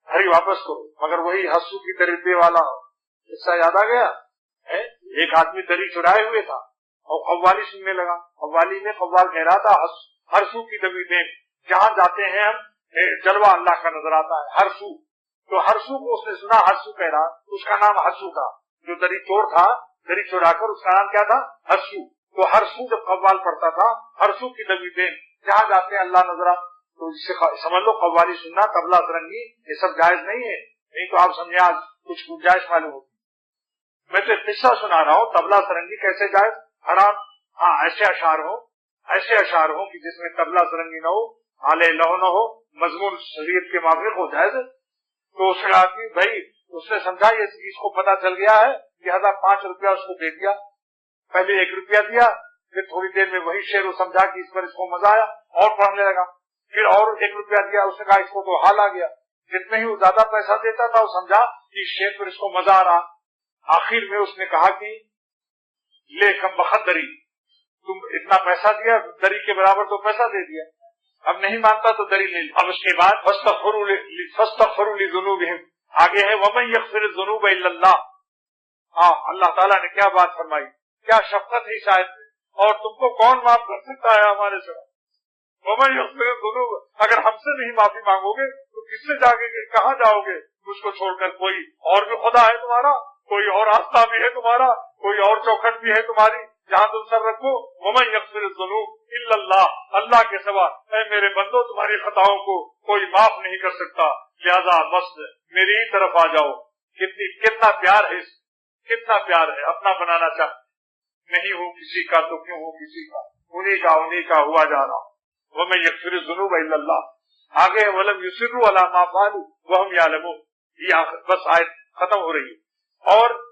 S1: گھڑی واپس کرو، مگر وہی ہسو کی طریقے والا ہو۔ اس سے یاد آ گیا، ایک آدمی دری چرائے ہوئے تھا اور قوالی سننے لگا، قوالی میں قوال کہہ رہا تھا ہر سو کی دبی دیں، جہاں جاتے ہیں ہم جلوہ اللہ کا نظر آتا ہے، ہر سو، تو ہر سو کو اس نے سنا، ہر سو کہہ رہا، اس کا نام ہرسو تھا، جو دری چور تھا، دری چورا کر اس کا نام کیا تھا، ہرسو، تو ہر سو جب قوال پڑتا تھا، ہر سو کی دبی دیں، جہاں جاتے ہیں اللہ نظر آتا، تو اس سے سمجھ لو قوالی سننا، طبلہ سرنگی، یہ سب جائز نہیں ہے، نہیں تو آپ سمجھے آج کچھ گنجائش معلوم ہوگی۔ میں تو ایک قصہ سنا رہا ہوں، طبلہ سرنگی کیسے جائز، حرام، ہاں ایسے اشعار ہوں کہ جس میں طبلہ سرنگی نہ ہو، حالے لہو نہ ہو، مضمون شریعت کے موافق ہو، جائز ہے۔ تو اس کا آدمی بھائی اس نے سمجھا یہ اس کو پتا چل گیا ہے، لہذا 5 روپیہ اس کو دے دیا، پہلے 1 روپیہ دیا، پھر تھوڑی دیر میں وہی شعر سمجھا کہ اس پر اس کو مزہ آیا اور پڑھنے لگا، پھر اور 1 روپیہ دیا، اس نے کہا اس کو تو حال آ گیا، جتنے ہی وہ زیادہ پیسہ دیتا تھا وہ سمجھا کہ اس شعر پر اس کو مزہ آ رہا، آخر میں اس نے کہا کہ لے کم بخت دری، تم اتنا پیسہ دیا، دری کے برابر تو پیسہ دے دیا، اب نہیں مانتا تو دری لے لی۔ اب اس کے بعد فاستغفروا لذنوبہم، آگے ہے ومن یغفر الذنوب الا اللہ، ہاں اللہ تعالیٰ نے کیا بات فرمائی، کیا شفقت ہے شاید، اور تم کو کون معاف کر سکتا ہے ہمارے سوا، ومن یغفر الذنوب، اگر ہم سے نہیں معافی مانگو گے تو کس سے جاگے گے، کہاں جاؤ گے مجھ کو چھوڑ کر، کوئی اور بھی خدا ہے تمہارا، کوئی اور راستہ بھی ہے تمہارا، کوئی اور چوکھٹ بھی ہے تمہاری جہاں تم سر رکھو، ومن یغفر الذنوب الا اللہ، اللہ کے سوا اے میرے بندو تمہاری خطاؤں کو کوئی معاف نہیں کر سکتا، لہذا بس میری ہی طرف آ جاؤ۔ کتنا پیار ہے، کتنا پیار ہے، اپنا بنانا چاہتے نہیں ہوں کسی کا تو کیوں ہوں کسی کا، انہی کا ہوا جا رہا ہوں، ومن یغفر الذنوب الا اللہ۔ آگے ولم یصروا علی ما فعلوا وهم یعلمون، یہ بس آیت ختم ہو رہی ہے۔ اور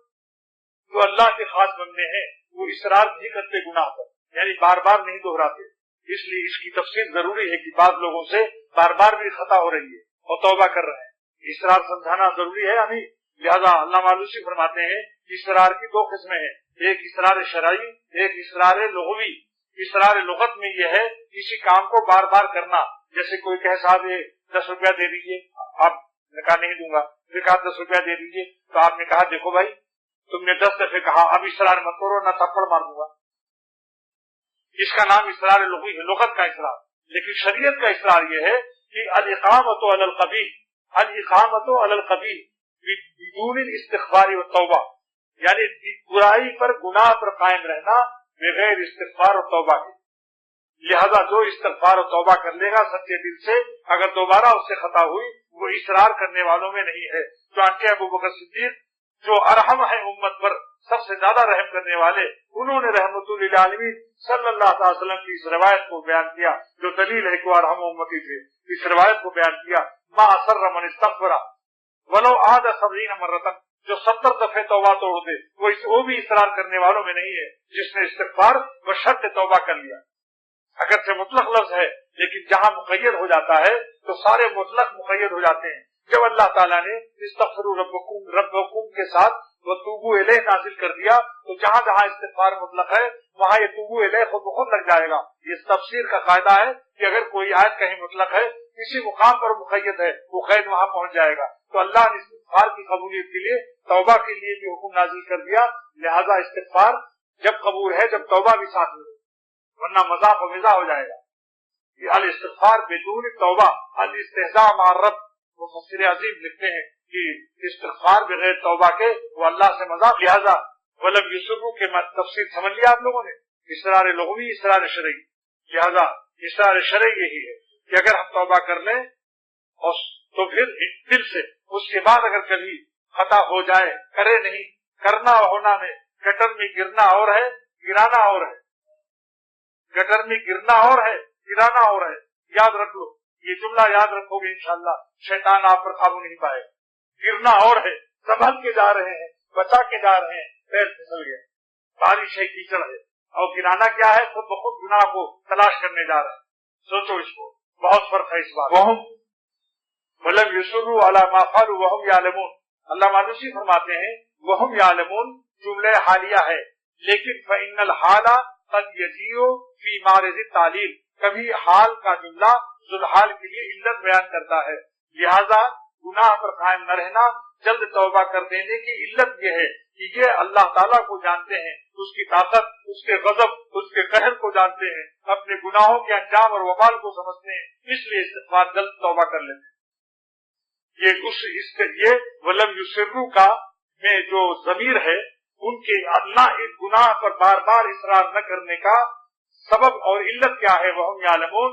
S1: جو اللہ کے خاص بندے ہیں وہ اصرار نہیں کرتے گناہ پر، یعنی بار بار نہیں دہراتے، اس لیے اس کی تفصیل ضروری ہے کہ بعض لوگوں سے بار بار بھی خطا ہو رہی ہے اور توبہ کر رہے ہیں، اصرار سمجھانا ضروری ہے ابھی، لہذا علامہ آلوسی فرماتے ہیں اصرار کی 2 قسمیں ہیں، ایک اصرار شرعی، ایک اصرار لغوی۔ اصرار لغت میں یہ ہے کسی کام کو بار بار کرنا، جیسے کوئی کہے صاحب 10 روپیہ دے دیجیے، آپ نے کہا نہیں دوں گا، پھر کہا 10 روپیہ دے دیجیے، تو آپ نے کہا دیکھو بھائی تم نے 10 دفعہ کہا، اب اصرار مت کرو نہ تھپڑ مار دوں گا، اس کا نام اصرار لغوی ہے، لغت کا اصرار۔ لیکن شریعت کا اصرار یہ ہے کہ الاقامۃ علی القبیح، الاقامۃ علی القبیح بدون الاستغفار والتوبہ، یعنی برائی پر گناہ پر قائم رہنا بغیر استغفار اور توبہ کے، لہذا جو استغفار اور توبہ کر لے گا سچے دل سے، اگر دوبارہ اس سے خطا ہوئی وہ اصرار کرنے والوں میں نہیں ہے۔ چنانچہ ابوبکر صدیق جو ارحم ہے امت پر، سب سے زیادہ رحم کرنے والے، انہوں نے رحمت للعالمین صلی اللہ علیہ وسلم کی اس روایت کو بیان کیا جو دلیل ہے کہ وہ ارحم امتی تھے، اس روایت کو بیان کیا ما اصر من استغفر ولو عاد 70 مرۃ، جو 70 دفعہ توبہ توڑ دے وہ بھی اصرار کرنے والوں میں نہیں ہے جس نے استغفار بشرط توبہ کر لیا۔ اگرچہ مطلق لفظ ہے لیکن جہاں مقید ہو جاتا ہے تو سارے مطلق مقید ہو جاتے ہیں۔ جب اللہ تعالیٰ نے استغفروا ربکم کے ساتھ وتوبوا الیہ نازل کر دیا تو جہاں جہاں استغفار مطلق ہے وہاں یہ توبوا الیہ خود بخود لگ جائے گا۔ یہ تفسیر کا قاعدہ ہے کہ اگر کوئی آیت کہیں مطلق ہے کسی مقام پر مقید ہے وہ قید وہاں پہنچ جائے گا، تو اللہ نے استغفار کی قبولیت کے لیے توبہ کے لیے بھی حکم نازل کر دیا، لہذا استغفار جب قبول ہے جب توبہ بھی ساتھ میں، ورنہ مذاق و مزاح ہو جائے گا۔ یہ الاستغفار بدون توبہ الاستہزاء مع الرب، مفسر عظیم لکھتے ہیں کہ استغفار بغیر توبہ کے وہ اللہ سے مذاق، لہذا ولم یصروا کے تفسیر سمجھ لیا آپ لوگوں نے، اصرار لغوی اصرار شرعی، لہذا اصرار شرعی یہی ہے کہ اگر ہم توبہ کر لیں اور تو پھر دل سے اس کے بعد اگر کبھی خطا ہو جائے کرے نہیں، کرنا ہونا میں گٹر میں گرنا اور ہے گرانا اور ہے، گٹر میں گرنا اور ہے گرانا اور ہے، یاد رکھ لو، یہ جملہ یاد رکھو گے انشاءاللہ شیطان آپ پر قابو نہیں پائے گا۔ گرنا اور ہے، سنبھل کے جا رہے ہیں، بچا کے جا رہے ہیں، پیر پھسل گئے، بارش ہے کیچڑ ہے، اور گرانا کیا ہے؟ خود بخود گناہ کو تلاش کرنے جا رہے ہیں۔ سوچو اس کو، بہت فرق ہے اس بات۔ وَلَمْ يُصِرُّوا عَلَى مَا فَعَلُوا وَهُمْ يَعْلَمُونَ، اللہ مانوسی فرماتے ہیں وَهُمْ يَعْلَمُونَ جملہ حالیہ ہے، لیکن فَإِنَّ الْحَالَ قَدْ يَجِيءُ فِي مَعْرِضِ التَّعْلِيلِ، کبھی حال کا جملہ ذوالحال کے لیے علت بیان کرتا ہے، لہذا گناہ پر قائم نہ رہنا، جلد توبہ کر دینے کی علت یہ ہے کہ یہ اللہ تعالیٰ کو جانتے ہیں، اس کی طاقت، اس کے غضب، اس کے قہر کو جانتے ہیں، اپنے گناہوں کے انجام اور وبال کو سمجھتے ہیں، اس لیے استغفار جلد توبہ کر لیتے ہیں۔ یہ ولم یسروا کا میں جو ضمیر ہے ان کے اللہ اس گناہ پر بار بار اصرار نہ کرنے کا سبب اور علت کیا ہے؟ وہم یعلمون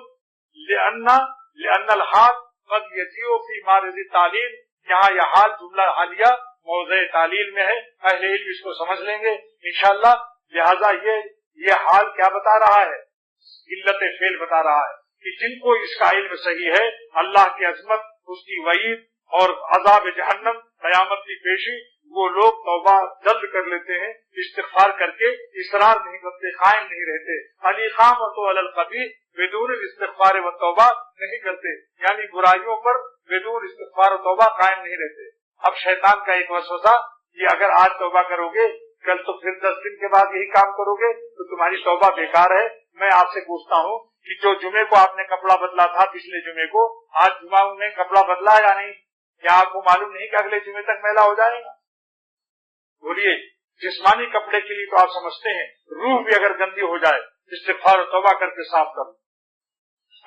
S1: لأن الحال قد یجیء فی معرض التعلیل، یہاں یہ حال جملہ حالیہ موضع تعلیل میں ہے، اہل علم اس کو سمجھ لیں گے انشاءاللہ، لہذا یہ حال کیا بتا رہا ہے؟ علت فعل بتا رہا ہے کہ جن کو اس کا علم صحیح ہے، اللہ کی عظمت، اس کی وعید اور عذاب جہنم، قیامت کی پیشی، وہ لوگ توبہ جلد کر لیتے ہیں، استغفار کر کے اصرار نہیں کرتے، قائم نہیں رہتے، علی خامۃ علی القبیح بدون استغفار و توبہ نہیں کرتے، یعنی برائیوں پر بدون استغفار و توبہ قائم نہیں رہتے۔ اب شیطان کا ایک وسوسہ، یہ اگر آج توبہ کرو گے کل تو پھر 10 دن کے بعد یہی کام کرو گے تو تمہاری توبہ بیکار ہے۔ میں آپ سے پوچھتا ہوں کہ جو جمعے کو آپ نے کپڑا بدلا تھا، پچھلے جمعے کو، آج جمعہ میں کپڑا بدلا یا نہیں؟ کیا آپ کو معلوم نہیں کہ اگلے جمعے تک میلا ہو جائے گا؟ بولیے، جسمانی کپڑے کے لیے تو آپ سمجھتے ہیں، روح بھی اگر گندی ہو جائے استغفار و توبہ کر کے صاف کر،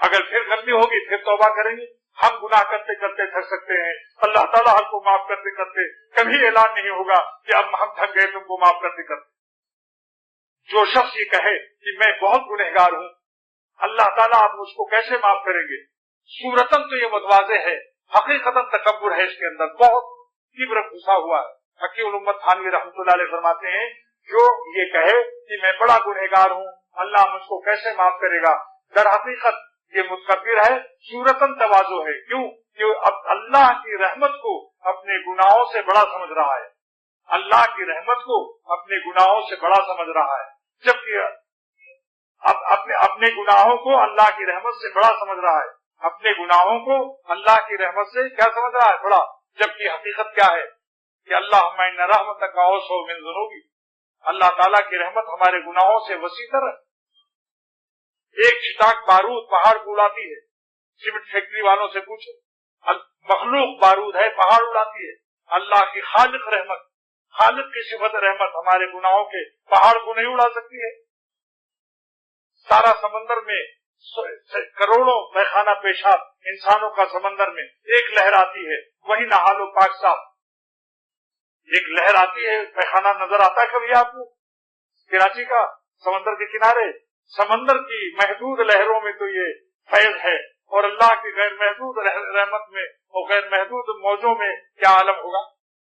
S1: اگر پھر گندی ہوگی پھر توبہ کریں گے۔ ہم گناہ کرتے کرتے تھک سکتے ہیں، اللہ تعالیٰ ہم کو معاف کرتے کرتے کبھی اعلان نہیں ہوگا کہ اب ہم تھک گئے تم کو معاف کرتے کرتے۔ جو شخص یہ کہے کہ میں بہت گنہگار ہوں، اللہ تعالیٰ آپ مجھ کو کیسے معاف کریں گے، صورتاً تو یہ متواضع ہے، حقیقتاً تکبر ہے اس کے اندر، بہت کبر گھسا ہوا ہے۔ حکیم الامت تھانوی رحمۃ اللہ علیہ فرماتے ہیں جو یہ کہے کہ میں بڑا گنہگار ہوں، اللہ مجھ کو کیسے معاف کرے گا، در حقیقت یہ متکبر ہے، صورتاً تواضع ہے۔ کیوں؟ کہ اب اللہ کی رحمت کو اپنے گناہوں سے بڑا سمجھ رہا ہے، اللہ کی رحمت کو اپنے گناہوں سے بڑا سمجھ رہا ہے، جبکہ اب اپنے گناہوں کو اللہ کی رحمت سے بڑا سمجھ رہا ہے، اپنے گناہوں کو اللہ کی رحمت سے کیا سمجھ رہا ہے؟ بڑا، جبکہ حقیقت کیا ہے کہ اللہم ان رحمتک اوسع من ذنوبی، اللہ تعالیٰ کی رحمت ہمارے گناہوں سے وسیع تر ہے۔ ایک چھٹاک بارود پہاڑ کو اڑاتی ہے، سیمنٹ فیکٹری والوں سے پوچھو، مخلوق بارود ہے پہاڑ اڑاتی ہے، اللہ کی خالق رحمت، خالق کی صفت رحمت ہمارے گناہوں کے پہاڑ کو نہیں اڑا سکتی ہے۔ سارا سمندر میں کروڑوں پیخانہ پیشاب انسانوں کا سمندر میں ایک لہر آتی ہے، وہی نہا لو پاک صاف، ایک لہر آتی ہے، پیخانہ نظر آتا ہے کبھی آپ کو؟ کراچی کا سمندر کے کنارے، سمندر کی محدود لہروں میں تو یہ فیض ہے، اور اللہ کی غیر محدود رحمت میں اور غیر محدود موجوں میں کیا عالم ہوگا۔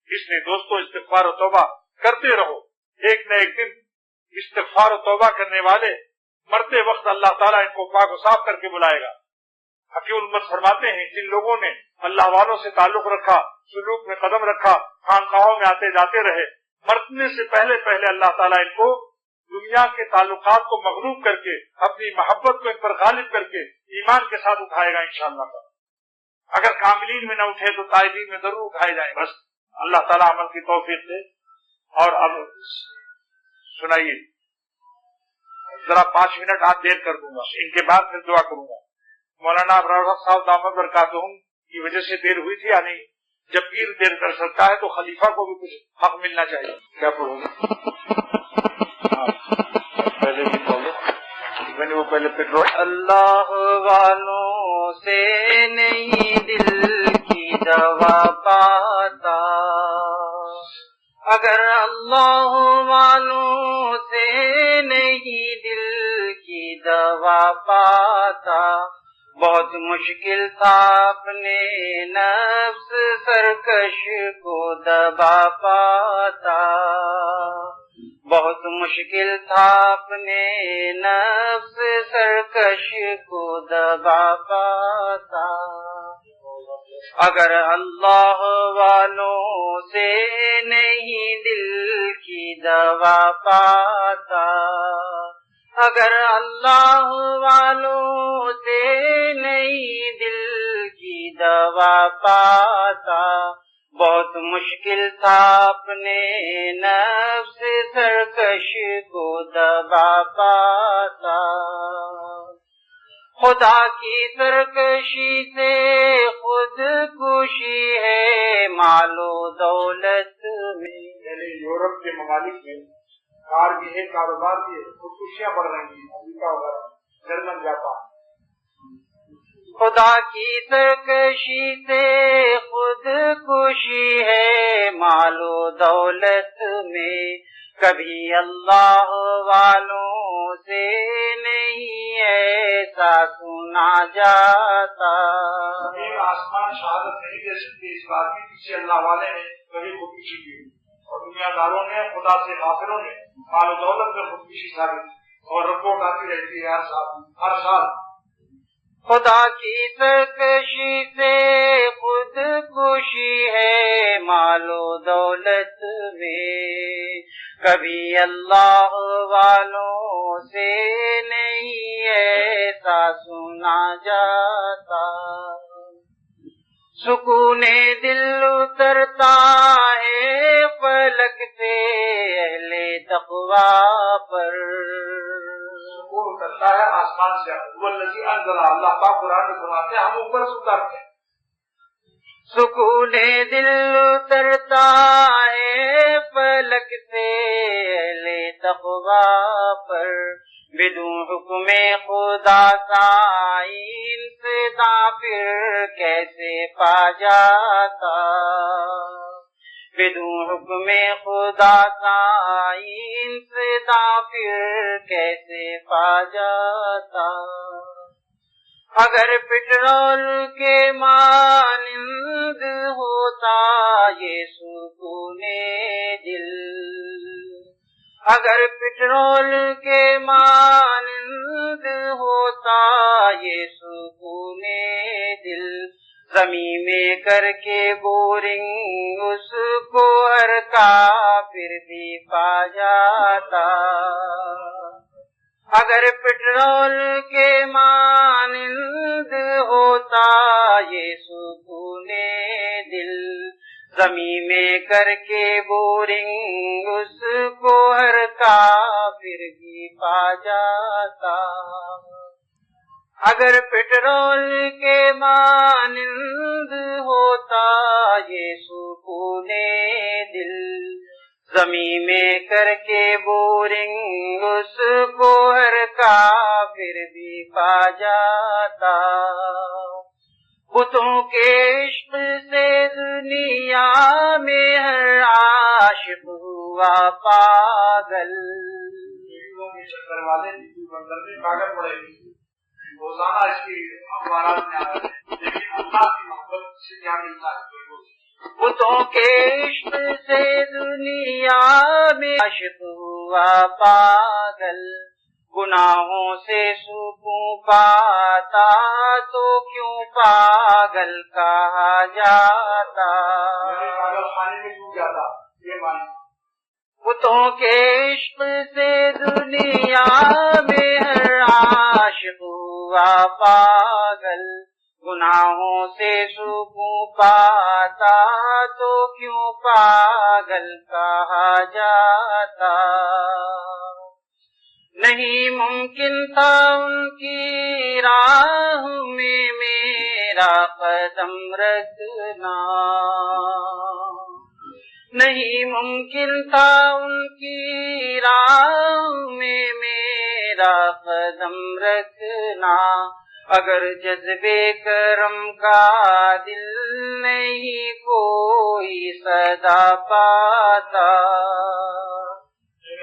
S1: اس لیے دوستو استغفار و توبہ کرتے رہو، ایک نہ ایک دن استغفار و توبہ کرنے والے مرتے وقت اللہ تعالیٰ ان کو پاک و صاف کر کے بلائے گا۔ حکیم الامت فرماتے ہیں جن لوگوں نے اللہ والوں سے تعلق رکھا، سلوک میں قدم رکھا، خانقاہوں میں آتے جاتے رہے، مرنے سے پہلے پہلے اللہ تعالیٰ ان کو دنیا کے تعلقات کو مغلوب کر کے، اپنی محبت کو ان پر غالب کر کے ایمان کے ساتھ اٹھائے گا انشاءاللہ۔ اگر کاملین میں نہ اٹھے تو تائبین میں ضرور اٹھائے جائیں۔ بس اللہ تعالیٰ عمل کی توفیق دے۔ اور اب سنائیے، ذرا 5 منٹ آج دیر کر دوں گا، ان کے بعد پھر دعا کروں گا۔ مولانا ابرار صاحب دامت برکاتہم کی وجہ سے دیر ہوئی تھی، یعنی جب پیر دیر کر سکتا ہے تو خلیفہ کو بھی کچھ حق ملنا چاہیے۔ کیا پڑھوں گے؟ پہلے بھی بولو، میں نے وہ پہلے پیٹرول۔
S2: اللہ والوں سے نہیں دل کی دوا پاتا، اگر اللہ والوں سے نہیں دل کی دوا پاتا، بہت مشکل تھا اپنے نفس سرکش کو دبا پاتا، بہت مشکل تھا اپنے نفس سرکش کو دبا پاتا، اگر اللہ والوں سے نہیں دل کی دوا پاتا، اگر اللہ والوں سے نہیں دل کی دوا پاتا، بہت مشکل تھا اپنے نفس سرکش کو دبا پاتا، خدا کی سرکشی سے خود کشی ہے مال و دولت میں۔
S1: یعنی یورپ کے ممالک میں کار بھی ہے، کاروبار بھی ہے، خودکشیاں بڑھ رہی ہیں، امریکہ وغیرہ، جرمن، جاپان۔
S2: خدا کی سرکشی سے خود کشی ہے مال و دولت میں، کبھی اللہ والوں سے نہیں ایسا سنا جاتا۔
S1: زمین آسمان شہادت نہیں دے سکتے اس بات کی پیچھے اللہ والے نے کبھی خودکشی کی، اور دنیا داروں نے، خدا سے غافلوں نے مال و دولت میں خودکشی ثابت، اور رپورٹ آتی رہتی ہے ہر سال۔
S2: خدا کی سرکشی سے خود کشی ہے مال و دولت میں، کبھی اللہ والوں سے نہیں ایسا سنا جاتا۔ سکون دل اترتا ہے فلک سے اہل تقوی پر،
S1: سکون اترتا ہے آسمان سے، والذی انزل، اللہ پاک قرآن میں فرماتے ہیں ہم اوپر سے اترتے ہیں۔
S2: سکون دل اترتا ہے فلک سے اہل تقوی پر، بدون حکم خدا سائن صدا پھر کیسے پا جاتا، بدون حکم خدا سائن صدا پھر کیسے پا جاتا، اگر پٹرول کے مانند ہوتا یہ سکون دل، اگر پٹرول کے مانند ہوتا یہ سکون دل، زمین میں کر کے بورنگ اس کو ہر کافر بھی پا جاتا، اگر پٹرول کے مانند ہوتا یہ سکون دل، زمین میں کر کے بورنگ اس کو ہر کافر بھی پا جاتا، اگر پٹرول کے مانند ہوتا یہ سکون دل، زمین میں کر کے بورنگ اس کو ہر کافر بھی پا جاتا، بتوں کے عشق سے دنیا میں ہر عاشق ہوا پاگل،
S1: چکر والے بندر میں کاغذ پڑے روزانہ اس کی اخبارات میں آ رہے ہیں، لیکن اللہ کی محبت سے کیا ملتا ہے؟
S2: بتوں کے عشق سے دنیا میں عاشق ہوا پاگل، گناہوں سے سکون پاتا تو کیوں پاگل کہا جاتا،
S1: پاگل خانے میں ڈوب جاتا، یہ مانی
S2: بتوں کے عشق سے دنیا میں ہر عاشق ہوا پاگل، گناہوں سے سکون پاتا تو کیوں پاگل کہا جاتا، نہیں ممکن تھا ان کی راہ میں میرا قدم رکھنا، نہیں ممکن تھا ان کی راہ میں میرا قدم رکھنا، اگر جذبے کرم کا دل نہیں کوئی صدا پاتا،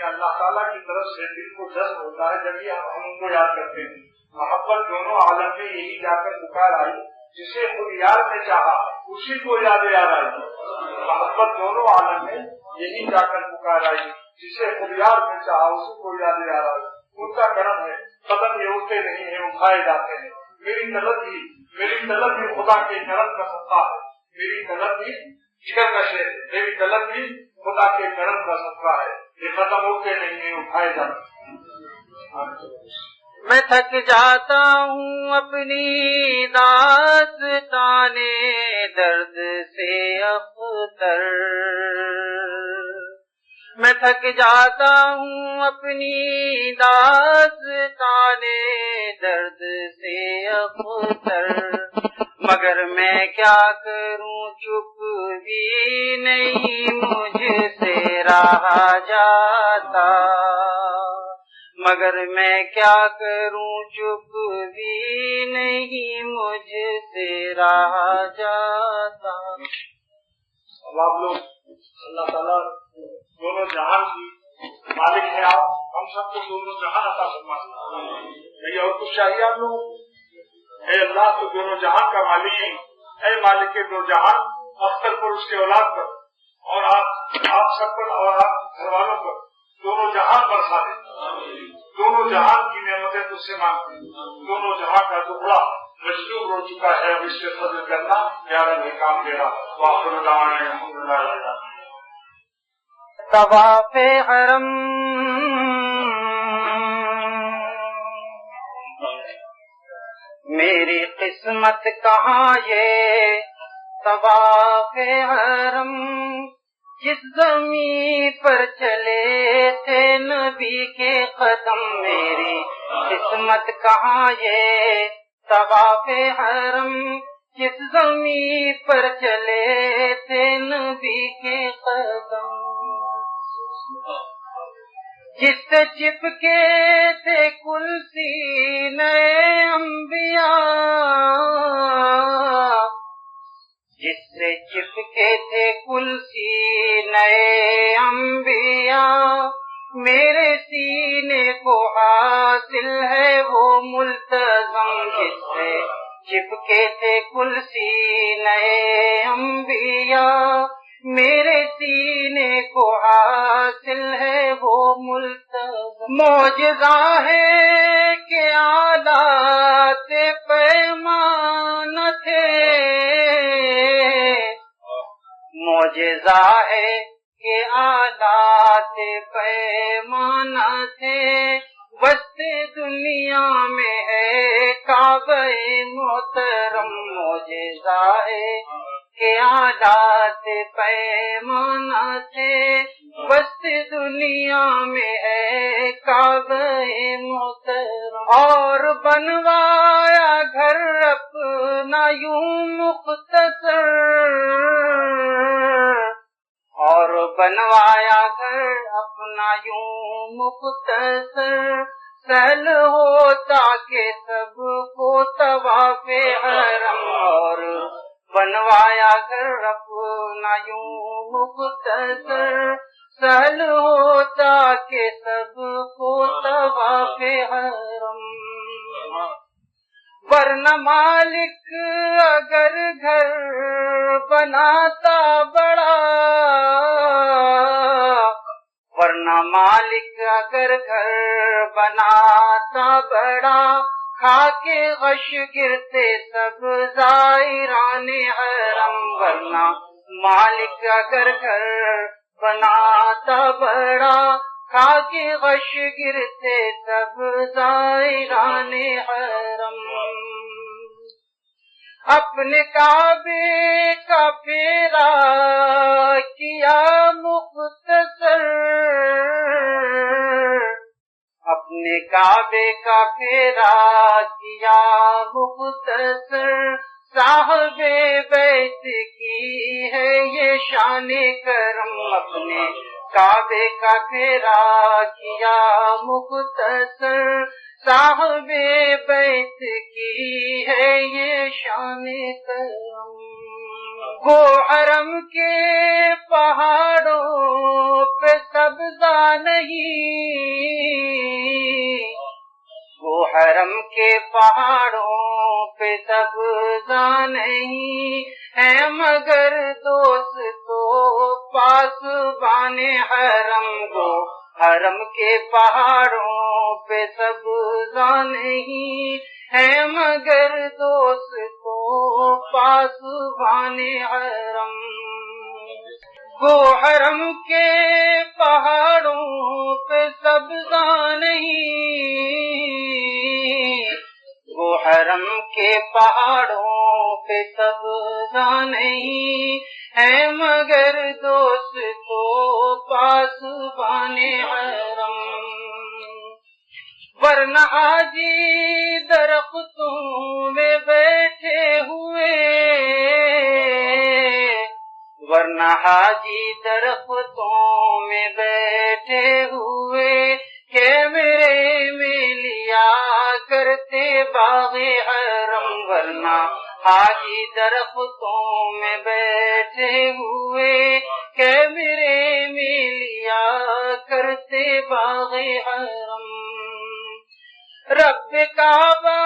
S1: اللہ تعالیٰ کی طرف سے دل کو جذب ہوتا ہے جب یہ ہم ان کو یاد کرتے ہیں، محبت دونوں عالم میں یہی جا کر پکار آئی، جسے خود یار نے چاہا اسی کو یاد آئی۔ محبت دونوں عالم میں یہی جا کر پکار آئی، جسے خود یار نے چاہا اسی کو یاد آئی۔ ان کا کرم ہے، قدم یہ اٹھتے نہیں ہیں، اٹھائے جاتے ہیں۔ میری طلب بھی خدا کے کرم کا صدقہ ہے، میری طلب بھی جگر کا شعر ہے، میری طلب بھی خدا کے کرم کا صدقہ ہے۔ یہ قدم اٹھتے نہیں ہیں، اٹھائے جاتے ہیں۔
S2: میں تھک جاتا ہوں اپنی داستان درد سے اختر، میں تھک جاتا ہوں اپنی داستان درد سے اختر، مگر میں کیا کروں چپ بھی نہیں مجھ سے رہا جاتا، مگر میں کیا کروں چپ بھی نہیں مجھ سے رہا جاتا۔
S1: اب آپ لوگ اللہ تعالیٰ دونوں جہان کی مالک ہے، آپ ہم سب کو دونوں جہان عطا فرمائے۔ اور کچھ چاہیے آپ لوگ؟ اے اللہ تو دونوں جہان کا مالک ہے، اے مالک کے دو جہان، اختر پر اس کے اولاد پر اور آپ سب پر اور آپ گھر والوں پر دونوں جہان برسا دے۔ دونوں جہان کی نعمتیں تجھ سے مانگتے ہیں، دونوں جہان کا ٹکڑا مجلوب ہو چکا ہے، اب اس سے فضل کرنا پیارا بھی کام میرا۔ وآخر دعوانا الحمد للہ رب العالمین۔
S2: طواف حرم میری قسمت کہاں یہ طواف حرم، جس زمین پر چلے تھے نبی کے قدم، میری قسمت کہاں یہ طواف حرم، جس زمین پر چلے تھے نبی کے قدم، جس سے چپکے تھے کل سینے انبیاء، جس سے چپکے تھے کل سینے انبیاء، میرے سینے کو حاصل ہے وہ ملتزم، جس سے چپکے تھے کل سینے انبیاء، میرے سینے کو حاصل ہے وہ ملتزم۔ معجزہ ہے کہ آلات پیمان تھے، معجزہ ہے کہ آلات پیمان تھے، وسط دنیا میں ہے کعبہ محترم، معجزہ ہے کہ آلات پیمان تھے، وسط دنیا میں ہے کعبہ محترم، اور بنوایا گھر اپنا یوں مختصر، اور بنوایا گھر اپنا یوں مختصر، سہل ہوتا کہ سب کو طواف حرم، اور بنوایا گھر اپنا یوں مختصر، سہل ہوتا کہ سب کو طواف حرم، ورنہ مالک اگر گھر بناتا بڑا، ورنہ مالک اگر گھر بناتا بڑا، کھا کے غش گرتے سب زائران حرم، ورنہ مالک اگر گھر بناتا بڑا، کھا کے غش گرتے سب زائران حرم، اپنے کعبے کا پھیرا کیا مختصر، اپنے کعبے کا پھیرا کیا مختصر، صاحب بیت کی ہے یہ شان کرم، اپنے کعبے کا پھیرا کیا مختصر، صاحب بیت کی ہے یہ شان کرم، گو حرم کے پہاڑوں پہ سبزہ نہیں، گو حرم کے پہاڑوں پہ سبزہ نہیں ہے مگر دوستو پاسبان حرم کو حرم کے پہاڑوں پہ سبزہ نہیں ہے مگر دوستو پاسبان حرم گو حرم کے پہاڑوں پہ سبزہ نہیں وہ حرم کے پہاڑوں پہ سبزہ نہیں ہے مگر دوستو پاسبان حرم ورنہ حاجی درختوں میں بیٹھے ہوئے ورنہ حاجی درختوں میں بیٹھے ہوئے کیمرے میں لیا کرتے باغ حرم ورنہ حاجی درختوں میں بیٹھے ہوئے کیمرے میں لیا کرتے باغ حرم رب کعبہ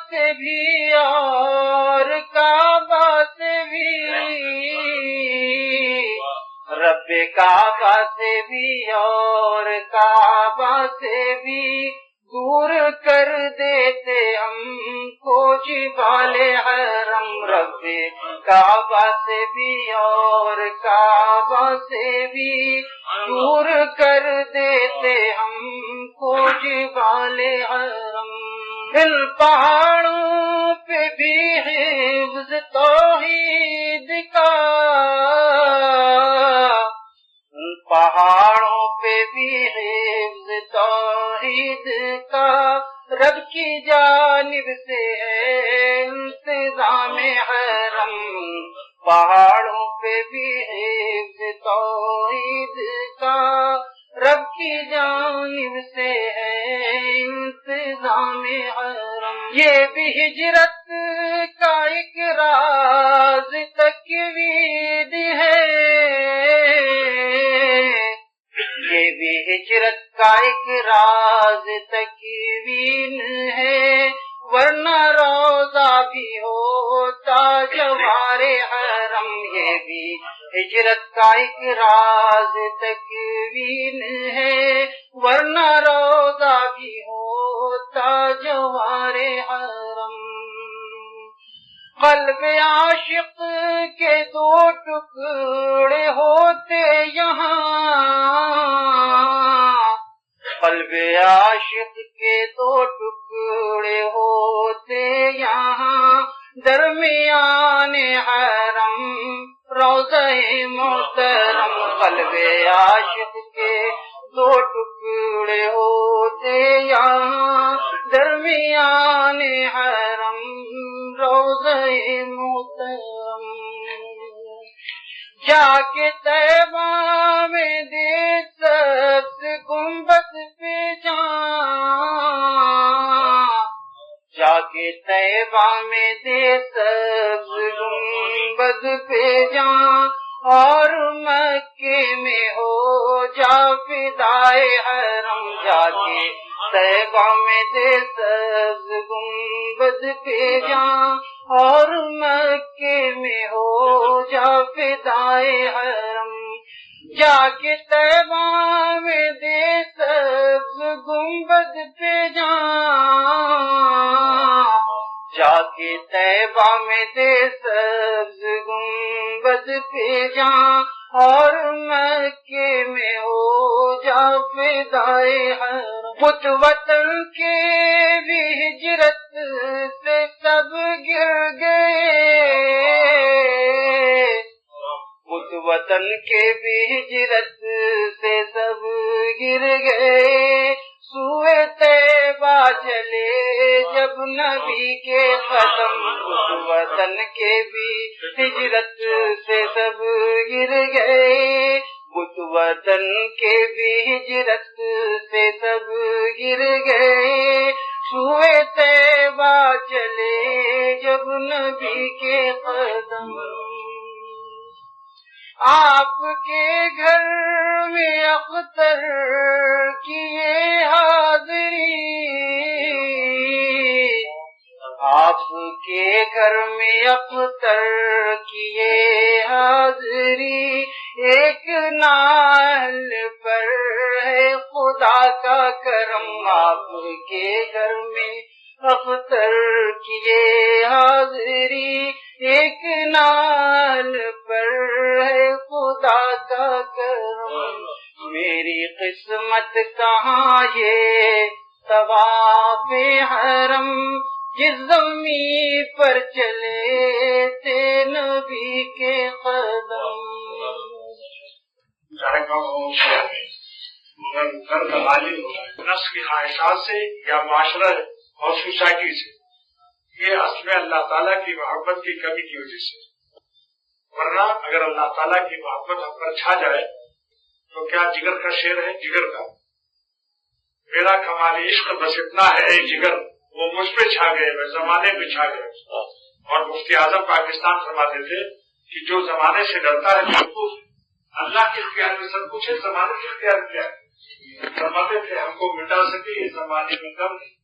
S2: سے بھی اور کعبہ سے بھی رب کعبہ سے بھی اور کعبہ سے بھی دور کر دیتے ہم کو جبال حرم رب کعبہ سے بھی اور کعبہ سے بھی دور کر دیتے ہم کو جبال حرم ان پہاڑوں پہ بھی حفظ توحید کا ان پہاڑوں پہ بھی حفظ توحید کا رب کی جانب سے ہے انتظام حرم پہاڑوں پہ بھی حفظ توحید کا رب کی جانب سے ہے انتظام حرم یہ بھی ہجرت کا ایک راز تکوین ہے یہ بھی ہجرت کا ایک راز تکوین ہے ورنہ روزہ بھی ہوتا جوار حرم یہ بھی ہجرت کا ایک راز تکوین ہے ورنہ روزہ بھی ہوتا جوار حرم قلب عاشق کے دو ٹکڑے ہوتے یہاں قلب عاشق کے دو ٹکڑے ہوتے یہاں درمیان حرم روضہ محترم قلب عاشق کے دو ٹکڑے ہوتے یہاں درمیان حرم روضہ محترم جا کے طیبہ میں دے سبز گنبد پہ جا کے طیبہ میں دے سبز گنبد پہ اور مکے میں ہو جا فدائے حرم جا کے طیبہ میں دے سبز گنبد پہ اور مکے میں ہو جا فدائے حرم جا کے طیبہ میں دے سبز گنبد پہ جا کے طیبہ میں دے سبز گنبد پہ اور مکے میں ہو جا فدائے حرم بت وطن کے بھی ہجرت سے سب گر گئے بت وطن کے بھی ہجرت سے سب گر گئے سوئے طیبہ چلے جب نبی کے قدم بت وطن کے بھی ہجرت سے سب گر گئے بت وطن کے بھی ہجرت سے سب گر گئے سوئے طیبہ چلے جب نبی کے قدم آپ کے گھر میں اختر کیے حاضری آپ کے گھر میں اختر کیے حاضری، ایک نال پر ہے خدا کا کرم، آپ کے گھر میں اختر کیے حاضری، ایک نال پر ہے خدا کا کرم، میری قسمت کہاں یہ طواف حرم، جس زمین پر چلے تھے نبی کے قدم۔
S3: نفس کی خواہشات سے یا معاشرہ اور سوسائٹی سے، یہ اصل میں اللہ تعالیٰ کی محبت کی کمی کی وجہ سے، ورنہ اگر اللہ تعالیٰ کی محبت ہم پر چھا جائے تو کیا جگر کا شعر ہے، جگر کا میرا کمال عشق بس اتنا ہے اے جگر، وہ مجھ پہ چھا گئے، میں زمانے پہ چھا گئے۔ اور مفتی اعظم پاکستان فرماتے تھے کہ جو زمانے سے ڈرتا ہے بیوقوف، اللہ کے اختیار میں سب کچھ ہے، زمانے کے اختیار میں کیا ہے؟ فرماتے تھے ہم کو مٹا سکے یہ زمانے میں دم نہیں،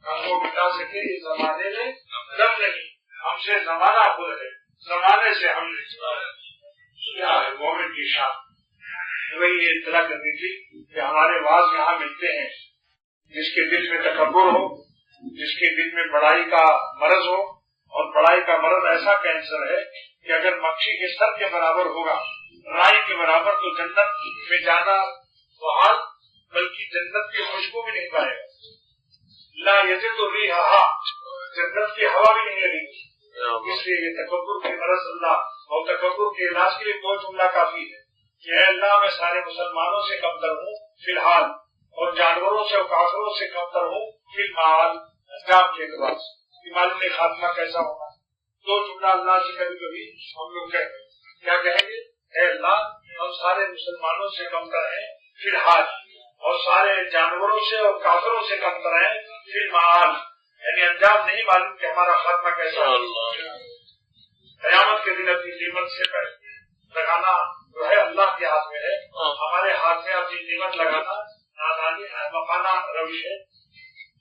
S3: ہم کو مٹا سکے یہ زمانے میں دم نہیں، ہم سے زمانہ خود ہے، زمانے سے ہم نہیں۔ کیا ہے مومن کی شان؟ وہی یہ اطلاع کرنی تھی کہ ہمارے واعظ یہاں ملتے ہیں، جس کے دل میں تکبر ہو، جس کے دل میں بڑائی کا مرض ہو، اور بڑائی کا مرض ایسا کینسر ہے کہ اگر مکھی کے سر کے برابر ہوگا، رائی کے برابر، تو جنت میں جانا محال، بلکہ جنت کی خوشبو بھی نہیں پائے گا، لا یجد ریحہا، جنت کی ہوا بھی نہیں لگے گی۔ اس لیے یہ تکبر کے مرض اللہ اور تکبر کے علاج کے لیے دو جملہ کافی ہے کہ اے اللہ میں سارے مسلمانوں سے کمتر ہوں فی الحال، اور جانوروں سے اور کافروں سے کمتر ہوں فی المعال، انجام کے اعتبار سے، معلوم نہیں خاتمہ کیسا ہوگا۔ دو جملہ اللہ سے کبھی کبھی ہم لوگ کہتے ہیں، کیا کہیں گے؟ اے اللہ ہم سارے مسلمانوں سے کمتر ہیں فی الحال، اور سارے جانوروں سے اور کافروں سے کمتر ہیں فی المعال، یعنی انجام نہیں معلوم کہ ہمارا خاتمہ کیسا ہوگا۔ قیامت کے دن اپنی نعمت سے لگانا جو ہے اللہ کے ہاتھ میں ہے، ہمارے ہاتھ میں اپنی نعمت لگانا نادانی احمقانہ روش ہے۔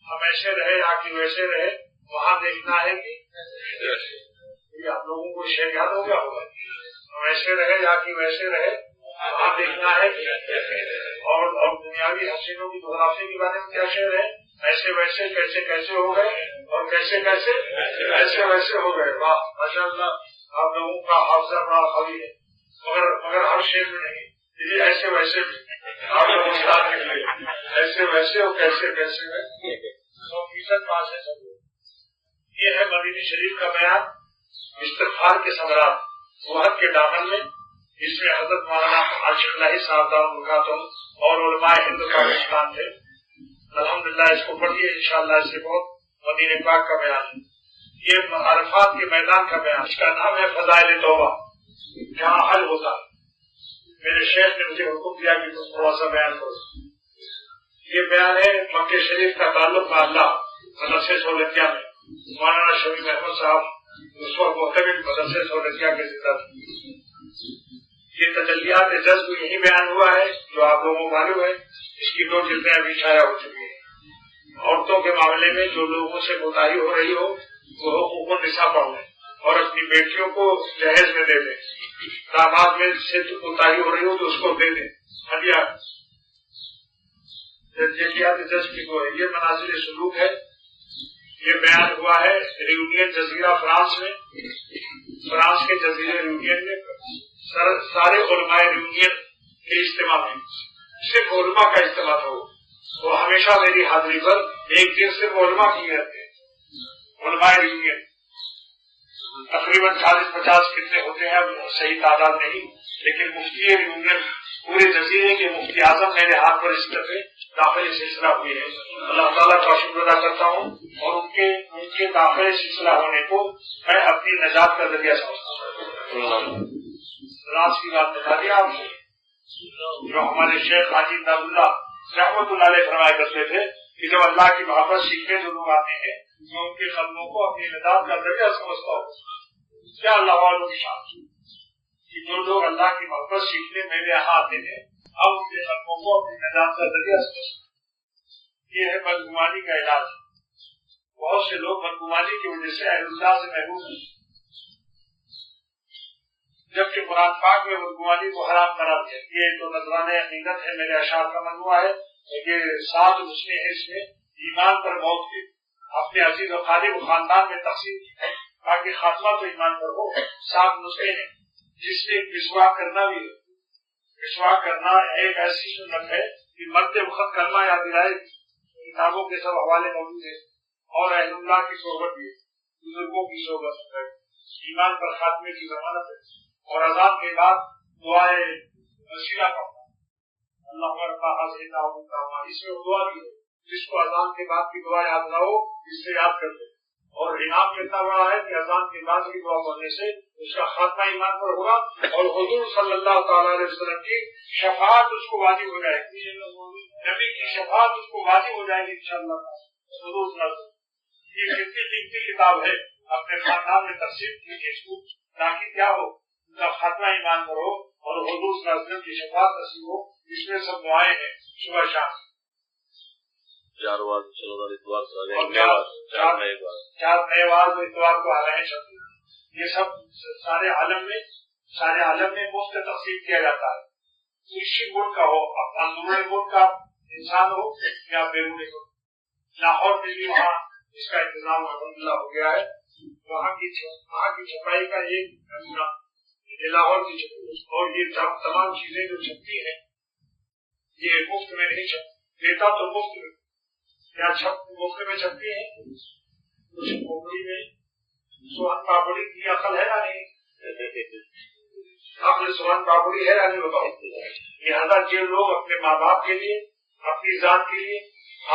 S3: ہم ایسے رہے یا کہ ویسے رہے، وہاں دیکھنا ہے کہ آپ لوگوں کو شعر یاد ہو گیا ہوگا، ہم ایسے رہے یا کہ ویسے رہے، وہاں دیکھنا ہے کہ اور دنیاوی حسینوں کی جغرافی کے بارے میں کیا شعر ہے، ایسے ویسے کیسے کیسے ہو گئے اور کیسے کیسے ایسے ویسے ہو گئے۔ واہ ماشاء اللہ، آپ لوگوں کا حافظہ بڑا قوی ہے، مگر ہر شعر میں نہیں، یہ ایسے ویسے بھی آپ لوگ استاد نکلے، ایسے ویسے اور کیسے کیسے میں 100% پاس ہے سب لوگ۔ یہ ہے مدینہ شریف کا بیان، استغفار کے ثمرات وحد کے دامن میں، جس میں حضرت مولانا عاشق الہی صاحب اور علماء ہند پاکستان تھے۔ الحمدللہ اس کو پڑھیے، انشاءاللہ اس سے بہت مدینہ پاک کا بیان ہے۔ یہ عرفات کے میدان کا بیان، اس کا نام ہے فضائل توبہ، جہاں حل ہوتا ہے۔ میرے شیخ نے مجھے حکم دیا کہ تم تھوڑا سا بیان کرو۔ یہ بیان ہے مکہ شریف کا تعلق با اللہ، مدرسے سہولتیہ میں مولانا شفیع احمد صاحب اس وقت محتمل مدرسے سہولتیہ کے زندہ تھے۔ یہ تجلیات جذب یہی بیان ہوا ہے جو آپ لوگوں کو معلوم ہے، اس کی 2 جلدیں ابھی شائع ہو چکی ہیں۔ عورتوں کے معاملے میں جو لوگوں سے کوتاہی ہو رہی ہو وہ حقوق النساء پڑھ لیں اور اپنی بیٹیوں کو جہیز میں دے دیں، داماد میں سے کوتاہی ہو رہی ہو تو اس کو دے دیں ہدیہ۔ تجلیات جذب کی وہ ہے، یہ منازل سلوک ہے۔ یہ بیان ہوا ہے ریونین جزیرہ فرانس میں، فرانس کے جزیرے ریونین میں سارے علماء ریونین کے اجتماع میں، صرف علماء کا اجتماع تھا۔ وہ ہمیشہ میری حاضری پر ایک دن صرف علماء کی رہتے ہیں، علماء ریونین تقریباً 40-50 کتنے ہوتے ہیں اب صحیح تعداد نہیں، لیکن مفتی ریونین پورے جزیرے کے مفتی اعظم میرے ہاتھ پر اس طرح داخل سلسلہ ہوئے ہیں۔ اللہ تعالیٰ کا شکر ادا کرتا ہوں اور ان کے داخل سلسلہ ہونے کو میں اپنی نجات کا ذریعہ سمجھتا ہوں۔ راز کی بات بتا دیا آپ سے، جو ہمارے شیخ حاجی اللہ رحمت اللہ علیہ فرمایا کرتے تھے کہ جب اللہ کی محبت سیکھنے جو لوگ آتے ہیں میں ان کے قدموں کو اپنی نجات کا ذریعہ سمجھتا ہوں۔ کیا اللہ والوں کی شان کہ جو لوگ اللہ کی محبت سیکھنے میرے یہاں آتے ہیں اب ان کے قدموں کو اپنی نجات کا ذریعہ سمجھتا ہوں۔ یہ ہے بدگمانی کا علاج۔ بہت بہت سے لوگ بدگمانی کی وجہ سے اہل اللہ سے محروم ہیں، جبکہ قرآن پاک میں بدگمانی کو حرام قرار دیا۔ یہ تو نذرانہ عقیدت ہے، میرے اشعار کا مجموعہ ہے، یہ 7 نسخے ہیں، اس میں ایمان پر موت کے اپنے عزیز و خالق و خاندان میں تقسیم کی ہے تاکہ خاتمہ تو ایمان پر ہو۔ 7 نسخے ہیں، جس میں مسواک کرنا بھی ہے۔ مسواک کرنا ایک ایسی سنت ہے کہ مرتے وقت کلمہ یاد دلائے، کتابوں کے سب حوالے موجود ہیں، اور اہل اللہ کی صحبت بھی ہے، بزرگوں کی صحبت ہے، ایمان پر خاتمے کی ضمانت ہے۔ اور اذان کے بعد دعائے وسیلہ پڑھنا، اللہ رب حاضر تعاون، اس میں دعا بھی ہے، جس کو اذان کے بعد کی دعا یاد نہ ہو اس سے یاد کرتے۔ اور انعام اتنا بڑا ہے کہ اذان کے بعد کی دعا پڑھنے سے اس کا خاتمہ ایمان پر ہوگا، اور حضور صلی اللہ تعالیٰ علیہ وسلم کی شفاعت اس کو واجب ہو جائے گی، نبی کی شفاعت اس کو واجب ہو جائے گی انشاءاللہ۔ حضور صلی اللہ علیہ وسلم یہ کتنی قیمتی کتاب ہے، اپنے خاندان میں تقسیم کیجیے اس کو، تاکہ کیا ہو، ان کا خاتمہ ایمان پر ہو اور حضور صلی اللہ علیہ وسلم کی شفاعت نصیب ہو۔ اس میں سب دعائیں ہیں صبح شام،
S4: 4 واز اتوار
S3: چار نئے واز اتوار کو آ رہے ہیں شب۔ یہ سب سارے عالم میں مفت تقسیم کیا جاتا ہے، کسی ملک کا ہو، اندرونی ملک کا انسان ہو یا بیرونی ہو۔ لاہور میں بھی وہاں اس کا انتظام الحمدللہ ہو گیا ہے، وہاں کی چھپائی کا ایک نمونہ لاہور کی چھپائی، اور یہ تمام چیزیں جو چھپتی ہیں یہ مفت میں نہیں دیتا، تو مفت میں یا مفت میں چھپتی ہیں۔ کچھ کھوپڑی میں سوہن پاپڑی کی عقل ہے یا نہیں؟ عقل سوہن پاپڑی ہے یا نہیں بتاؤ؟ لہٰذا جو لوگ اپنے ماں باپ کے لیے، اپنی ذات کے لیے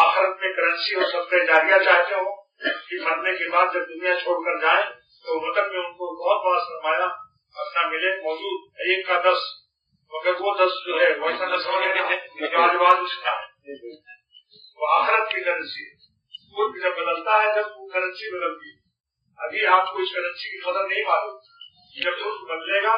S3: آخرت میں کرنسی اور صدقہ جاریہ چاہتے ہو کہ مرنے کے بعد جب دنیا چھوڑ کر جائیں تو مطلب میں ان کو بہت بڑا سرمایہ اپنا ملے، موجود 1 کا 10، مگر وہ 10 جو ہے ویسا نہ سمجھے جو آج اس کا ہے، وہ آخرت کی کرنسی ہے۔ ملک جب بدلتا ہے، جب وہ کرنسی بدلتی ہے، ابھی آپ کو اس کرنسی کی قدر نہیں معلوم، جب ملک بدلے گا،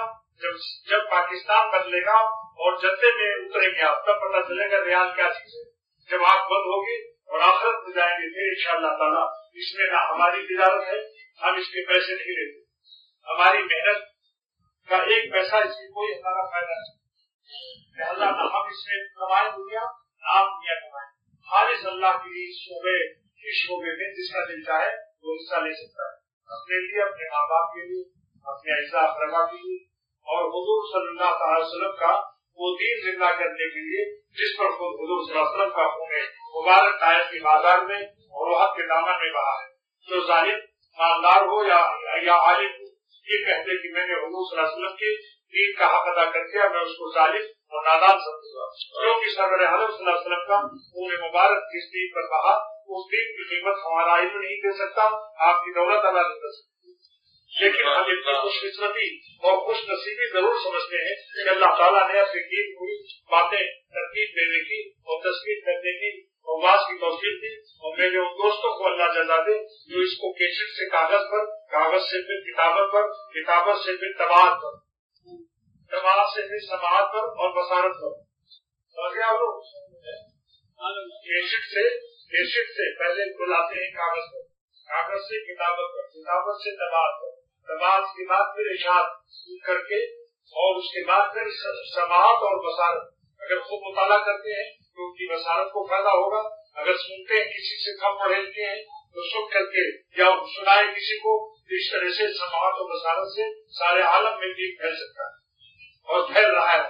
S3: جب پاکستان بدلے گا اور جدے میں اتریں گے آپ، تب پتہ چلے گا ریال کیا چیز ہے۔ جب آپ بند ہوگی اور آخرت میں جائیں گے پھر انشاءاللہ تعالیٰ اس میں نہ ہماری تجارت ہے، ہم اس کے پیسے نہیں لیتے، ہماری محنت کا 1 پیسہ اس میں کوئی ہمارا فائدہ نہیں، لہٰذا نہ ہم اس میں کمائیں دنیا، نہ آپ دنیا کمائیں، خالص اللہ کے لیے اس شعبے میں جس کا دل چاہے وہ حصہ لے سکتا ہے، اپنے لیے، اپنے ماں باپ کے لیے، اپنے اعزاء اقربا کے لیے، اور حضور صلی اللہ تعالی وسلم کا وہ دین زندہ کرنے کے لیے جس پر خود حضور صلی اللہ علیہ وسلم کا خون مبارک طائف کی بازار میں اور وحد کے دامن میں بہا ہے۔ جو ظالم مالدار ہو یا عالم ہو، یہ کہتے کہ میں نے حضور صلی اللہ علیہ وسلم کے دین کا حق ادا کر دیا، میں اس کو ظالم اور نادان سمجھوں گا، کیونکہ سرور عالم صلی اللہ علیہ وسلم کا خون مبارک جس دین پر بہا، اس دین کی قیمت ہمارا علم نہیں دے سکتا، آپ کی دولت ادا نہیں کر سکتی۔ لیکن ہم اتنی خوش قسمتی اور خوش نصیبی ضرور سمجھتے ہیں کہ اللہ تعالیٰ نے اپنی کی ہوئی باتیں ترتیب دینے کی اور تصویر کرنے کی اور واز کی توفیق دی، اور میرے ان دوستوں کو اللہ جزا دے جو اس کو کیسٹ سے کاغذ پر، کاغذ سے پھر کتابت پر، کتابت سے پھر طباعت پر، طباعت سے پھر سماعت پر اور بصارت پر، سمجھے آپ لوگ؟ کیسٹ سے پہلے بلاتے ہیں کاغذ پر، کاغذ سے کتابت پر، کتابت سے طباعت پر، طباعت کے بعد پھر اشاعت کر کے، اور اس کے بعد پھر سماعت اور بصارت۔ اگر خود مطالعہ کرتے ہیں تو ان کی بصارت کو فائدہ ہوگا، اگر سنتے ہیں کسی سے کم پڑھے لکھے ہیں تو سن کر کے یا سنائے کسی کو، اس طرح سے سماعت اور بصارت سے سارے عالم میں دین پھیل سکتا ہے اور پھیل رہا ہے۔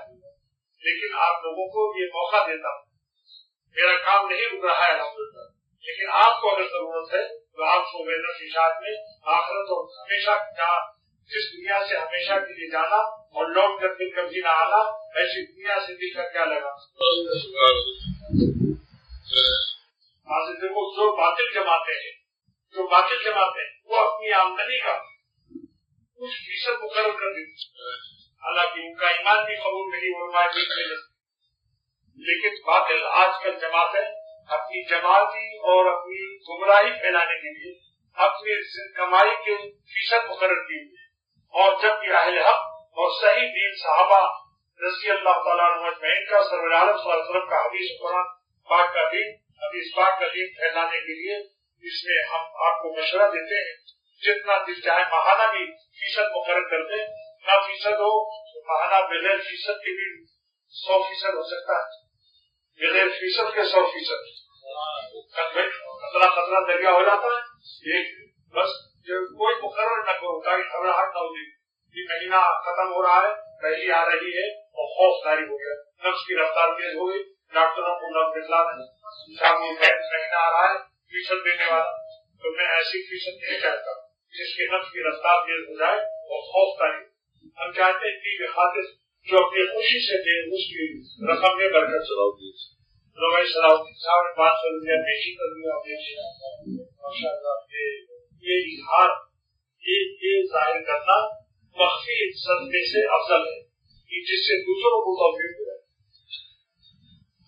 S3: لیکن آپ لوگوں کو یہ موقع دیتا ہوں، میرا کام نہیں رک رہا ہے الحمدللہ، لیکن آپ کو اگر ضرورت ہے تو آپ کو محنت اشاعت میں آخرت اور ہمیشہ جس دنیا سے ہمیشہ کے لیے جانا اور لوٹ کر پھر کبھی نہ آنا، ایسی دنیا سے دل کا کیا لگا۔ دیکھو جو باطل جماتے ہیں وہ اپنی آمدنی کا کچھ فیصد مقرر کر دیتے، حالانکہ ان کا ایمان بھی قبول نہیں ہو رہا ہے، لیکن باطل آج کل جماعتیں اپنی جماعتی اور اپنی گمراہی پھیلانے کے لیے اپنی کمائی کے فیصد مقرر کی ہوئی، اور جبکہ اہل حق اور صحیح دین صحابہ رضی اللہ تعالیٰ عنہ اجمعین کا سرور عالم صلی اللہ علیہ وسلم کا حدیث قرآن پاک کا دین، حدیث پاک کا دین پھیلانے کے لیے اس میں ہم آپ کو مشورہ دیتے ہیں جتنا دل چاہے ماہانہ بھی فیصد مقرر کر دیں، نہ فیصد ہو تو ماہانہ بغیر فیصد کے بھی 100% ہو سکتا ہے، بغیر فیصد کے 100%. خطرہ دریا ہو جاتا ہے. ایک بس کوئی مقرر نہ کرو تاکہ گھبراہٹ نہ ہوگی. یہ مہینہ ختم ہو رہا ہے، پہلی آ رہی ہے اور خوف جاری ہو گیا، نفس کی رفتار تیز ہو گئی، ڈاکٹروں کو نفس دکھلا رہے مہینہ آ رہا ہے فیصد دینے والا. تو میں ایسی فیصد نہیں چاہتا جس کی نفس کی رفتار تیز ہو جائے اور خوف جاری. ہم چاہتے ہیں کہ خاطر جو اپنی خوشی سے دے اس کی رقم میں برکت چلاؤ گی. صلاح الدین صاحب نے 500 روپیہ پیشی کر دیا. ماشاء اللہ یہ اظہار یہ ظاہر کرنا مخفی صدقے سے افضل ہے کہ جس سے دوسروں کو توفیق ہو جائے.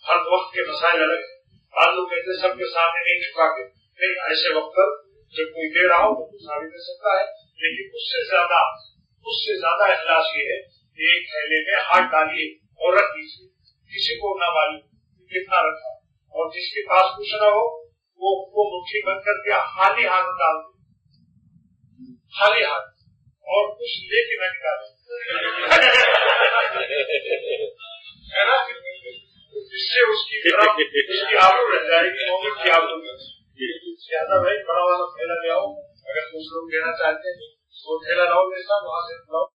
S3: ہر وقت کے مسائل الگ ہیں. بعض لوگ کہتے ہیں سب کے سامنے نہیں چھپا کے، نہیں، ایسے وقت پر جب کوئی دے رہا ہو تو سامنے دے سکتا ہے، لیکن اس سے زیادہ اخلاص یہ ہے کہ ایک تھیلے میں ہاتھ ڈالیے اور رکھ دیجیے، کسی کو نہ معلوم کتنا رکھا، اور جس کے پاس کچھ نہ ہو وہ مٹھی بند کر کے خالی ہاتھ ڈال دے، خالی ہاتھ، اور کچھ لے کے نہ نکالے ہے نا، جس سے اس کی آبرو رہ جائے گی، مومن کی آبرو. زیادہ بھائی بڑا والا تھیلا لے آؤ، اگر دوسروں کو دینا چاہتے ہیں وہ تھیلا لاؤ، وہاں سے لاؤ.